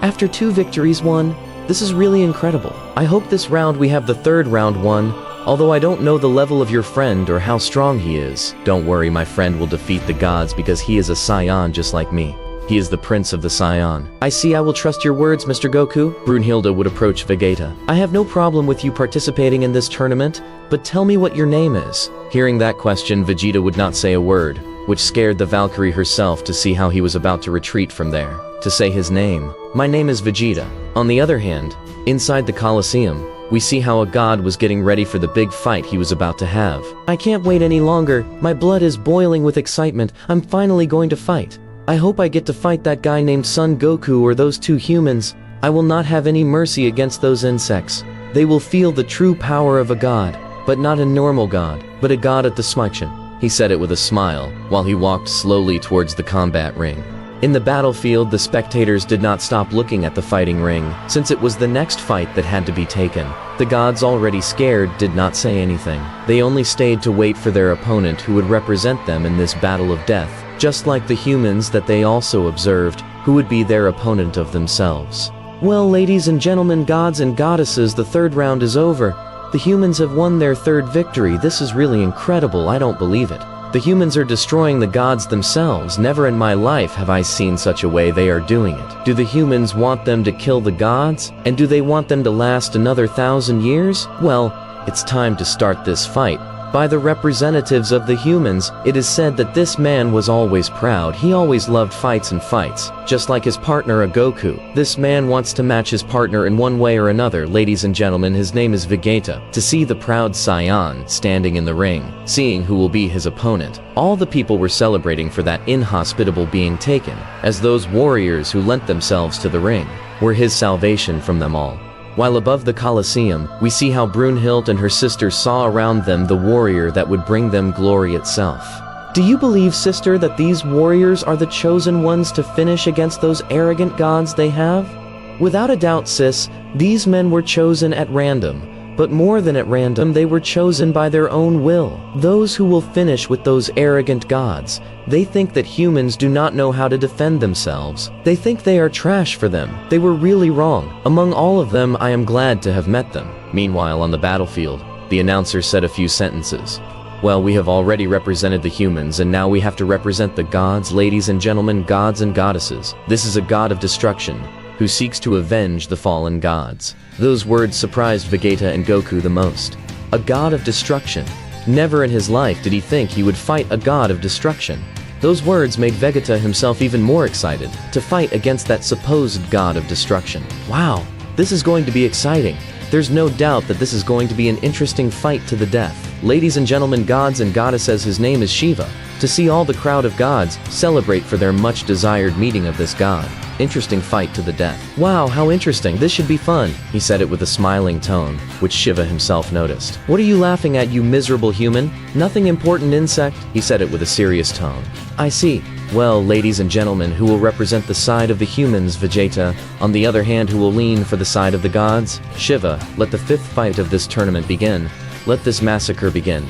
After 2 victories won, this is really incredible. I hope this round we have the 3rd round won, although I don't know the level of your friend or how strong he is. Don't worry, my friend will defeat the gods because he is a Saiyan just like me. He is the prince of the Saiyan. I see, I will trust your words, Mr. Goku. Brunhilde would approach Vegeta. I have no problem with you participating in this tournament, but tell me what your name is. Hearing that question, Vegeta would not say a word, which scared the Valkyrie herself to see how he was about to retreat from there. To say his name. My name is Vegeta. On the other hand, inside the Colosseum, we see how a god was getting ready for the big fight he was about to have. I can't wait any longer. My blood is boiling with excitement. I'm finally going to fight. I hope I get to fight that guy named Son Goku or those 2 humans. I will not have any mercy against those insects. They will feel the true power of a god, but not a normal god, but a god at the Smiction. He said it with a smile, while he walked slowly towards the combat ring. In the battlefield, the spectators did not stop looking at the fighting ring, since it was the next fight that had to be taken. The gods, already scared, did not say anything. They only stayed to wait for their opponent who would represent them in this battle of death, just like the humans that they also observed, who would be their opponent of themselves. Well, ladies and gentlemen, gods and goddesses, the 3rd round is over. The humans have won their 3rd victory. This is really incredible, I don't believe it. The humans are destroying the gods themselves. Never in my life have I seen such a way they are doing it. Do the humans want them to kill the gods? And do they want them to last another 1,000 years? Well, it's time to start this fight. By the representatives of the humans, it is said that this man was always proud. He always loved fights and fights, just like his partner, a Goku. This man wants to match his partner in one way or another. Ladies and gentlemen, his name is Vegeta. To see the proud Saiyan standing in the ring, seeing who will be his opponent, all the people were celebrating for that inhospitable being taken, as those warriors who lent themselves to the ring were his salvation from them all. While above the Colosseum, we see how Brunhilde and her sister saw around them the warrior that would bring them glory itself. Do you believe, sister, that these warriors are the chosen ones to finish against those arrogant gods they have? Without a doubt, sis, these men were chosen at random. But more than at random, they were chosen by their own will. Those who will finish with those arrogant gods. They think that humans do not know how to defend themselves. They think they are trash for them. They were really wrong. Among all of them, I am glad to have met them. Meanwhile, on the battlefield, the announcer said a few sentences. Well, we have already represented the humans, and now we have to represent the gods, ladies and gentlemen, gods and goddesses. This is a god of destruction, who seeks to avenge the fallen gods. Those words surprised Vegeta and Goku the most. A god of destruction. Never in his life did he think he would fight a god of destruction. Those words made Vegeta himself even more excited to fight against that supposed god of destruction. Wow, this is going to be exciting. There's no doubt that this is going to be an interesting fight to the death. Ladies and gentlemen, gods and goddesses, his name is Shiva. To see all the crowd of gods celebrate for their much desired meeting of this god. Interesting fight to the death. Wow, how interesting. This should be fun. He said it with a smiling tone, which Shiva himself noticed. What are you laughing at, you miserable human? Nothing important, insect? He said it with a serious tone. I see. Well, ladies and gentlemen, who will represent the side of the humans, Vegeta? On the other hand, who will lean for the side of the gods? Shiva, let the 5th fight of this tournament begin. Let this massacre begin.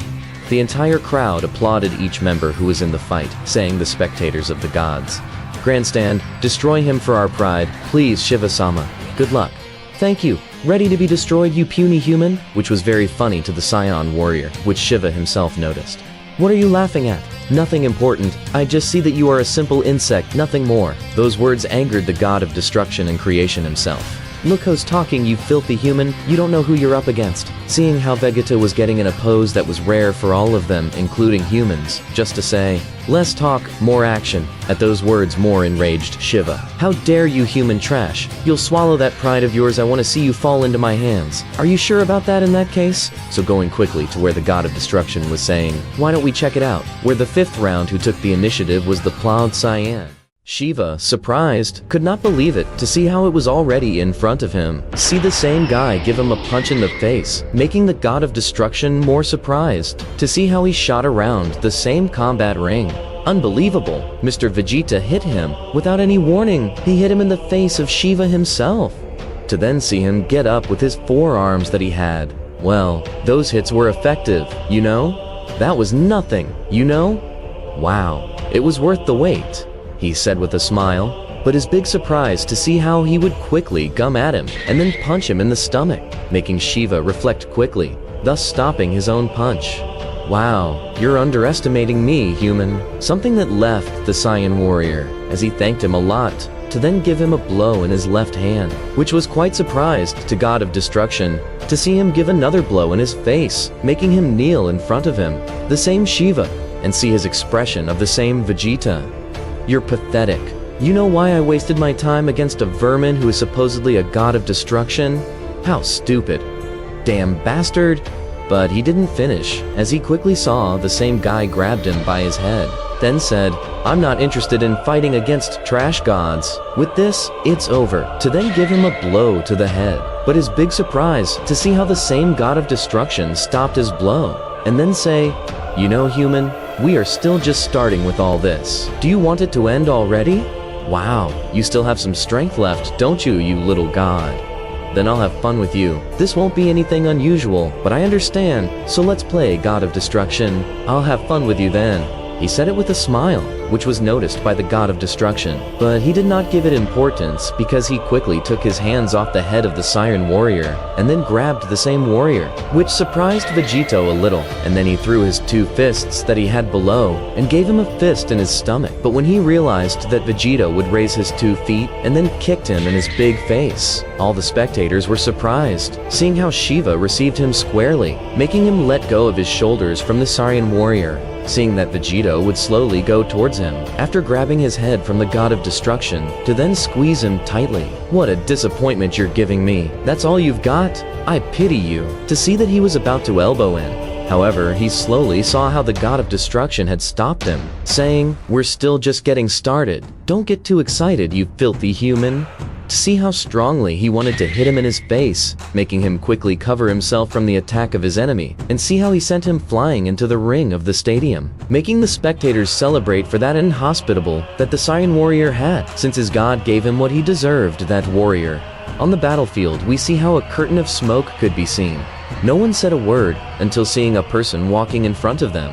The entire crowd applauded each member who was in the fight, saying the spectators of the gods. Grandstand, destroy him for our pride. Please, Shiva-sama. Good luck. Thank you. Ready to be destroyed, you puny human? Which was very funny to the Saiyan warrior, which Shiva himself noticed. What are you laughing at? Nothing important. I just see that you are a simple insect, nothing more. Those words angered the god of destruction and creation himself. Look who's talking, you filthy human. You don't know who you're up against. Seeing how Vegeta was getting in a pose that was rare for all of them, including humans, just to say, less talk, more action. At those words, more enraged Shiva. How dare you, human trash? You'll swallow that pride of yours. I want to see you fall into my hands. Are you sure about that in that case? So going quickly to where the god of destruction was saying, why don't we check it out? Where the fifth round who took the initiative was the plowed Cyan. Shiva, surprised, could not believe it to see how it was already in front of him. See the same guy give him a punch in the face, making the god of destruction more surprised. To see how he shot around the same combat ring. Unbelievable. Mr. Vegeta hit him without any warning. He hit him in the face of Shiva himself. To then see him get up with his forearms that he had. Well, those hits were effective, you know? That was nothing, you know? Wow, it was worth the wait, he said with a smile, but his big surprise to see how he would quickly come at him and then punch him in the stomach, making Shiva reflect quickly, thus stopping his own punch. Wow, you're underestimating me, human. Something that left the Cyan warrior, as he thanked him a lot, to then give him a blow in his left hand, which was quite surprised to God of Destruction to see him give another blow in his face, making him kneel in front of him, the same Shiva, and see his expression of the same Vegeta. You're pathetic. You know why I wasted my time against a vermin who is supposedly a god of destruction? How stupid. Damn bastard. But he didn't finish, as he quickly saw the same guy grabbed him by his head, then said, I'm not interested in fighting against trash gods. With this, it's over, to then give him a blow to the head. But his big surprise to see how the same god of destruction stopped his blow, and then say, you know, human, we are still just starting with all this. Do you want it to end already? Wow, you still have some strength left, don't you, you little god? Then I'll have fun with you. This won't be anything unusual, but I understand, so let's play God of Destruction. I'll have fun with you then. He said it with a smile, which was noticed by the god of destruction, but he did not give it importance because he quickly took his hands off the head of the Cyan warrior and then grabbed the same warrior, which surprised Vegeta a little, and then he threw his two fists that he had below and gave him a fist in his stomach. But when he realized that Vegeta would raise his 2 feet and then kicked him in his big face, all the spectators were surprised, seeing how Shiva received him squarely, making him let go of his shoulders from the Cyan warrior. Seeing that Vegeta would slowly go towards him, after grabbing his head from the god of destruction, to then squeeze him tightly. What a disappointment you're giving me. That's all you've got? I pity you. To see that he was about to elbow in. However, he slowly saw how the god of destruction had stopped him, saying, we're still just getting started. Don't get too excited, you filthy human. To see how strongly he wanted to hit him in his face, making him quickly cover himself from the attack of his enemy, and see how he sent him flying into the ring of the stadium, making the spectators celebrate for that inhospitable that the Cyan warrior had, since his god gave him what he deserved, that warrior. On the battlefield, we see how a curtain of smoke could be seen. No one said a word until seeing a person walking in front of them.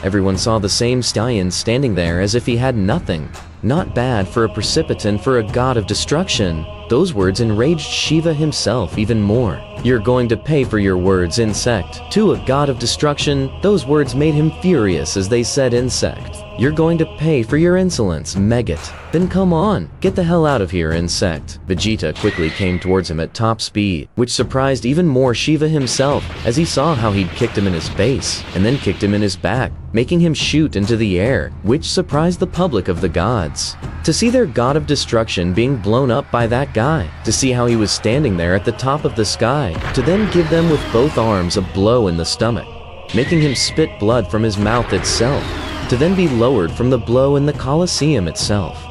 Everyone saw the same stallion standing there as if he had nothing. Not bad for a precipitant for a god of destruction. Those words enraged Shiva himself even more. You're going to pay for your words, insect. To a god of destruction, those words made him furious as they said insect. You're going to pay for your insolence, maggot. Then come on, get the hell out of here, insect. Vegeta quickly came towards him at top speed, which surprised even more Shiva himself as he saw how he'd kicked him in his face and then kicked him in his back, making him shoot into the air, which surprised the public of the gods. To see their god of destruction being blown up by that guy, to see how he was standing there at the top of the sky, to then give them with both arms a blow in the stomach, making him spit blood from his mouth itself, to then be lowered from the blow in the Colosseum itself.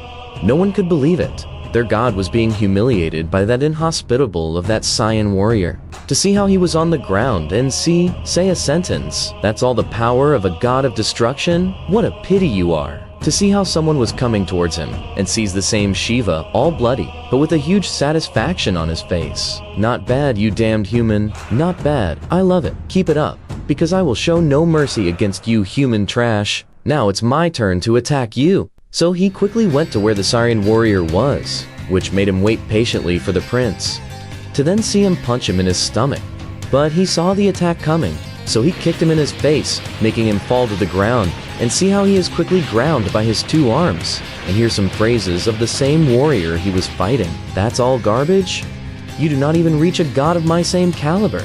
No one could believe it. Their god was being humiliated by that inhospitable of that Cyan warrior. To see how he was on the ground and say a sentence, that's all the power of a god of destruction? What a pity you are. To see how someone was coming towards him and sees the same Shiva, all bloody, but with a huge satisfaction on his face. Not bad, you damned human. Not bad. I love it. Keep it up, because I will show no mercy against you human trash. Now it's my turn to attack you. So he quickly went to where the Cyan warrior was, which made him wait patiently for the prince, to then see him punch him in his stomach. But he saw the attack coming, so he kicked him in his face, making him fall to the ground, and see how he is quickly ground by his 2 arms, and hear some phrases of the same warrior he was fighting. That's all garbage? You do not even reach a god of my same caliber,"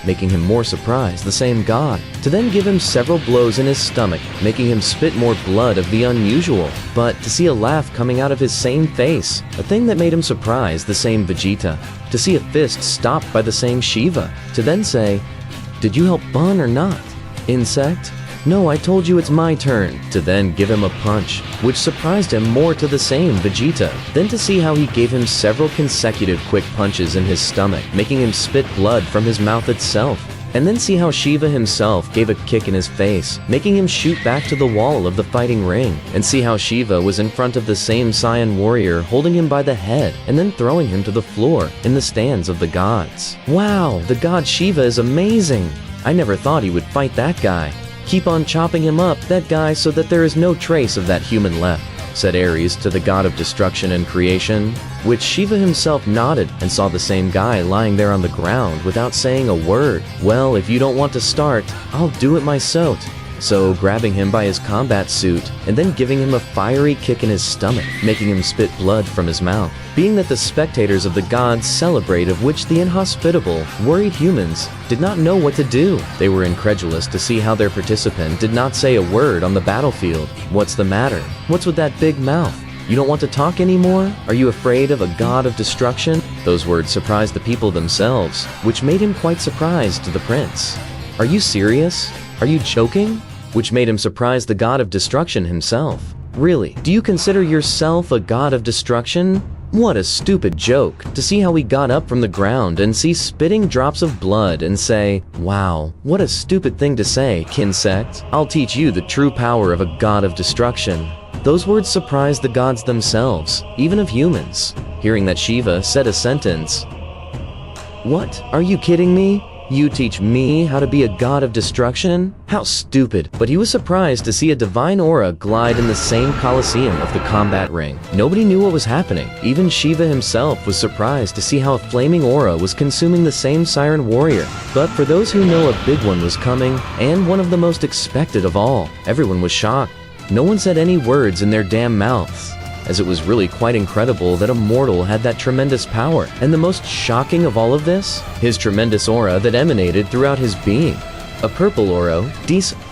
making him more surprised, the same god, to then give him several blows in his stomach, making him spit more blood of the unusual, but to see a laugh coming out of his same face, a thing that made him surprised, the same Vegeta, to see a fist stopped by the same Shiva, to then say, "Did you help Bun or not? Insect? No, I told you it's my turn," to then give him a punch, which surprised him more to the same Vegeta, then to see how he gave him several consecutive quick punches in his stomach, making him spit blood from his mouth itself, and then see how Shiva himself gave a kick in his face, making him shoot back to the wall of the fighting ring, and see how Shiva was in front of the same Saiyan warrior holding him by the head and then throwing him to the floor in the stands of the gods. Wow, the god Shiva is amazing! I never thought he would fight that guy. "Keep on chopping him up, that guy, so that there is no trace of that human left," said Ares to the god of destruction and creation, which Shiva himself nodded and saw the same guy lying there on the ground without saying a word. "Well, if you don't want to start, I'll do it myself." So grabbing him by his combat suit and then giving him a fiery kick in his stomach, making him spit blood from his mouth. Being that the spectators of the gods celebrate, of which the inhospitable, worried humans did not know what to do. They were incredulous to see how their participant did not say a word on the battlefield. "What's the matter? What's with that big mouth? You don't want to talk anymore? Are you afraid of a god of destruction?" Those words surprised the people themselves, which made him quite surprised to the prince. "Are you serious? Are you joking?" Which made him surprise the god of destruction himself. "Really? Do you consider yourself a god of destruction? What a stupid joke," to see how he got up from the ground and see spitting drops of blood and say, "Wow, what a stupid thing to say, Kinsect. I'll teach you the true power of a god of destruction." Those words surprised the gods themselves, even of humans, hearing that Shiva said a sentence. "What? Are you kidding me? You teach me how to be a god of destruction? How stupid." But he was surprised to see a divine aura glide in the same coliseum of the combat ring. Nobody knew what was happening. Even Shiva himself was surprised to see how a flaming aura was consuming the same siren warrior. But for those who know, a big one was coming, and one of the most expected of all. Everyone was shocked. No one said any words in their damn mouths, as it was really quite incredible that a mortal had that tremendous power. And the most shocking of all of this, his tremendous aura that emanated throughout his being. A purple aura,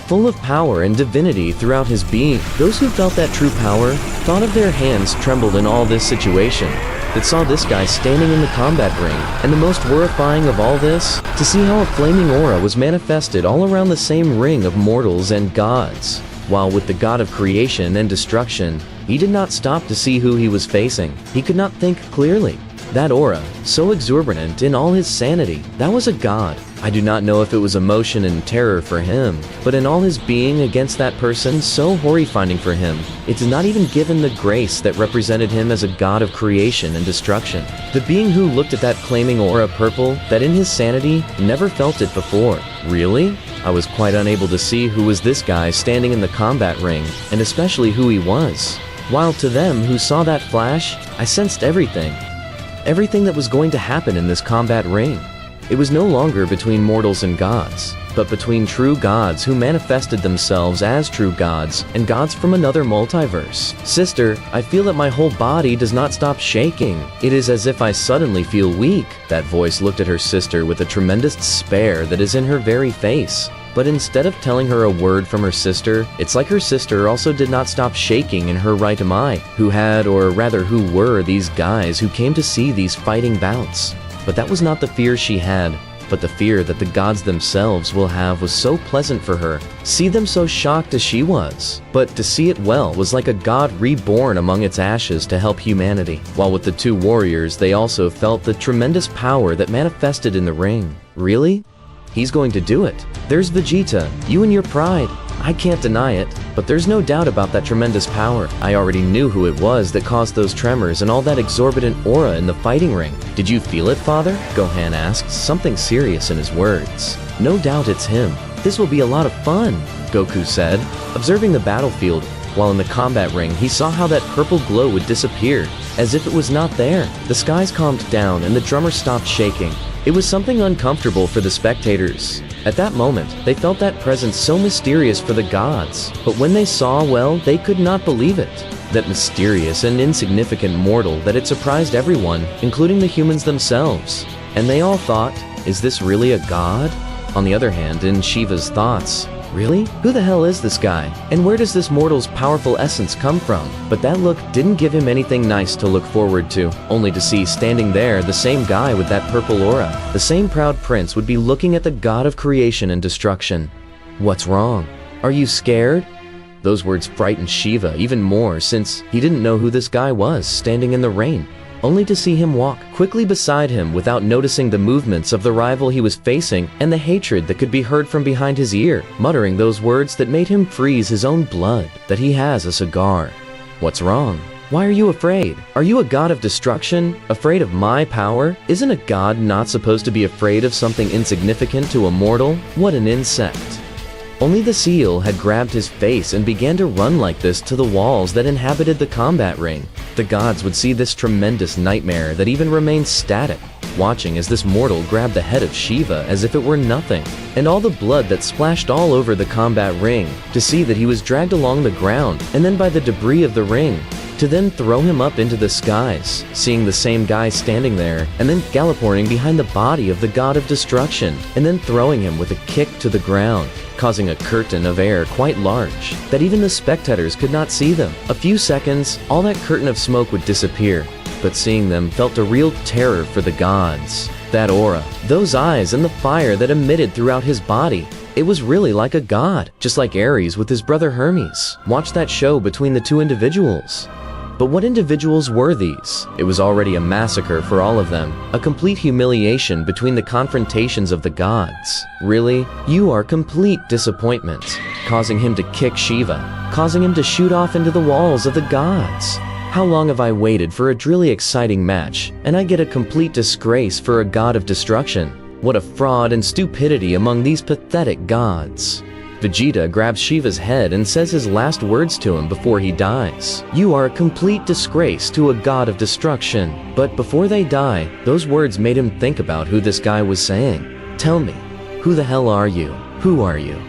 full of power and divinity throughout his being. Those who felt that true power thought of their hands trembled in all this situation, that saw this guy standing in the combat ring. And the most horrifying of all this, to see how a flaming aura was manifested all around the same ring of mortals and gods. While with the god of creation and destruction, he did not stop to see who he was facing. He could not think clearly. That aura, so exorbitant in all his sanity, that was a god. I do not know if it was emotion and terror for him, but in all his being against that person so horrifying for him, it did not even give him the grace that represented him as a god of creation and destruction. The being who looked at that claiming aura purple, that in his sanity never felt it before. Really? I was quite unable to see who was this guy standing in the combat ring, and especially who he was. While to them who saw that flash, I sensed everything. Everything that was going to happen in this combat ring. It was no longer between mortals and gods, but between true gods who manifested themselves as true gods and gods from another multiverse. "Sister, I feel that my whole body does not stop shaking. It is as if I suddenly feel weak." That voice looked at her sister with a tremendous despair that is in her very face. But instead of telling her a word from her sister, it's like her sister also did not stop shaking in her right mind, who had, or rather who were, these guys who came to see these fighting bouts. But that was not the fear she had, but the fear that the gods themselves will have was so pleasant for her. See them so shocked as she was. But to see it well was like a god reborn among its ashes to help humanity. While with the two warriors, they also felt the tremendous power that manifested in the ring. Really? He's going to do it. There's Vegeta, you and your pride. I can't deny it, but there's no doubt about that tremendous power. I already knew who it was that caused those tremors and all that exorbitant aura in the fighting ring. Did you feel it, father? Gohan asked, something serious in his words. No doubt it's him. This will be a lot of fun, Goku said, observing the battlefield. While in the combat ring, he saw how that purple glow would disappear, as if it was not there. The skies calmed down and the drummer stopped shaking. It was something uncomfortable for the spectators. At that moment, they felt that presence so mysterious for the gods, but when they saw, well, they could not believe it. that mysterious and insignificant mortal that had surprised everyone, including the humans themselves. And they all thought, is this really a god? On the other hand, in Shiva's thoughts, really? Who the hell is this guy? And where does this mortal's powerful essence come from? But that look didn't give him anything nice to look forward to, only to see standing there the same guy with that purple aura. The same proud prince would be looking at the god of creation and destruction. What's wrong? Are you scared? Those words frightened Shiva even more since he didn't know who this guy was standing in the rain, only to see him walk quickly beside him without noticing the movements of the rival he was facing and the hatred that could be heard from behind his ear, muttering those words that made him freeze his own blood, that he has a cigar. What's wrong? Why are you afraid? Are you a god of destruction? Afraid of my power? Isn't a god not supposed to be afraid of something insignificant to a mortal? What an insect. Only the seal had grabbed his face and began to run like this to the walls that inhabited the combat ring. The gods would see this tremendous nightmare that even remained static, watching as this mortal grabbed the head of Shiva as if it were nothing, and all the blood that splashed all over the combat ring, to see that he was dragged along the ground and then by the debris of the ring, to then throw him up into the skies, seeing the same guy standing there, and then galloping behind the body of the god of destruction, and then throwing him with a kick to the ground, causing a curtain of air quite large, that even the spectators could not see them. A few seconds, all that curtain of smoke would disappear, but seeing them felt a real terror for the gods. That aura, those eyes, and the fire that emitted throughout his body, it was really like a god, just like Ares with his brother Hermes. Watch that show between the two individuals. But what individuals were these? It was already a massacre for all of them, a complete humiliation between the confrontations of the gods. Really? You are complete disappointment, causing him to kick Shiva, causing him to shoot off into the walls of the gods. How long have I waited for a really exciting match, and I get a complete disgrace for a god of destruction? What a fraud and stupidity among these pathetic gods. Vegeta grabs Shiva's head and says his last words to him before he dies. You are a complete disgrace to a god of destruction. But before they die, those words made him think about who this guy was saying. Tell me, who the hell are you? Who are you?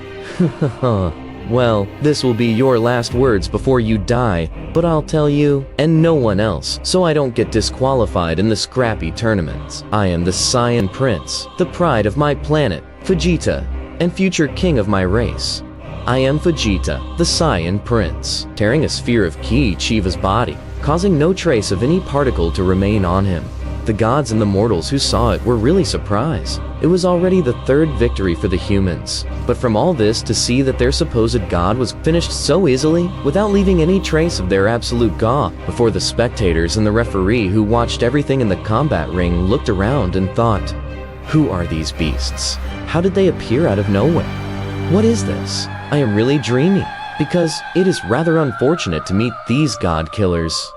Well, this will be your last words before you die, but I'll tell you, and no one else, so I don't get disqualified in the scrappy tournaments. I am the Saiyan Prince, the pride of my planet, Vegeta, and future king of my race. I am Vegeta, the Saiyan Prince, tearing a sphere of ki Shiva's body, causing no trace of any particle to remain on him. The gods and the mortals who saw it were really surprised. It was already the third victory for the humans, but from all this to see that their supposed god was finished so easily, without leaving any trace of their absolute god, before the spectators and the referee who watched everything in the combat ring looked around and thought, who are these beasts? How did they appear out of nowhere? What is this? I am really dreaming, because it is rather unfortunate to meet these god killers.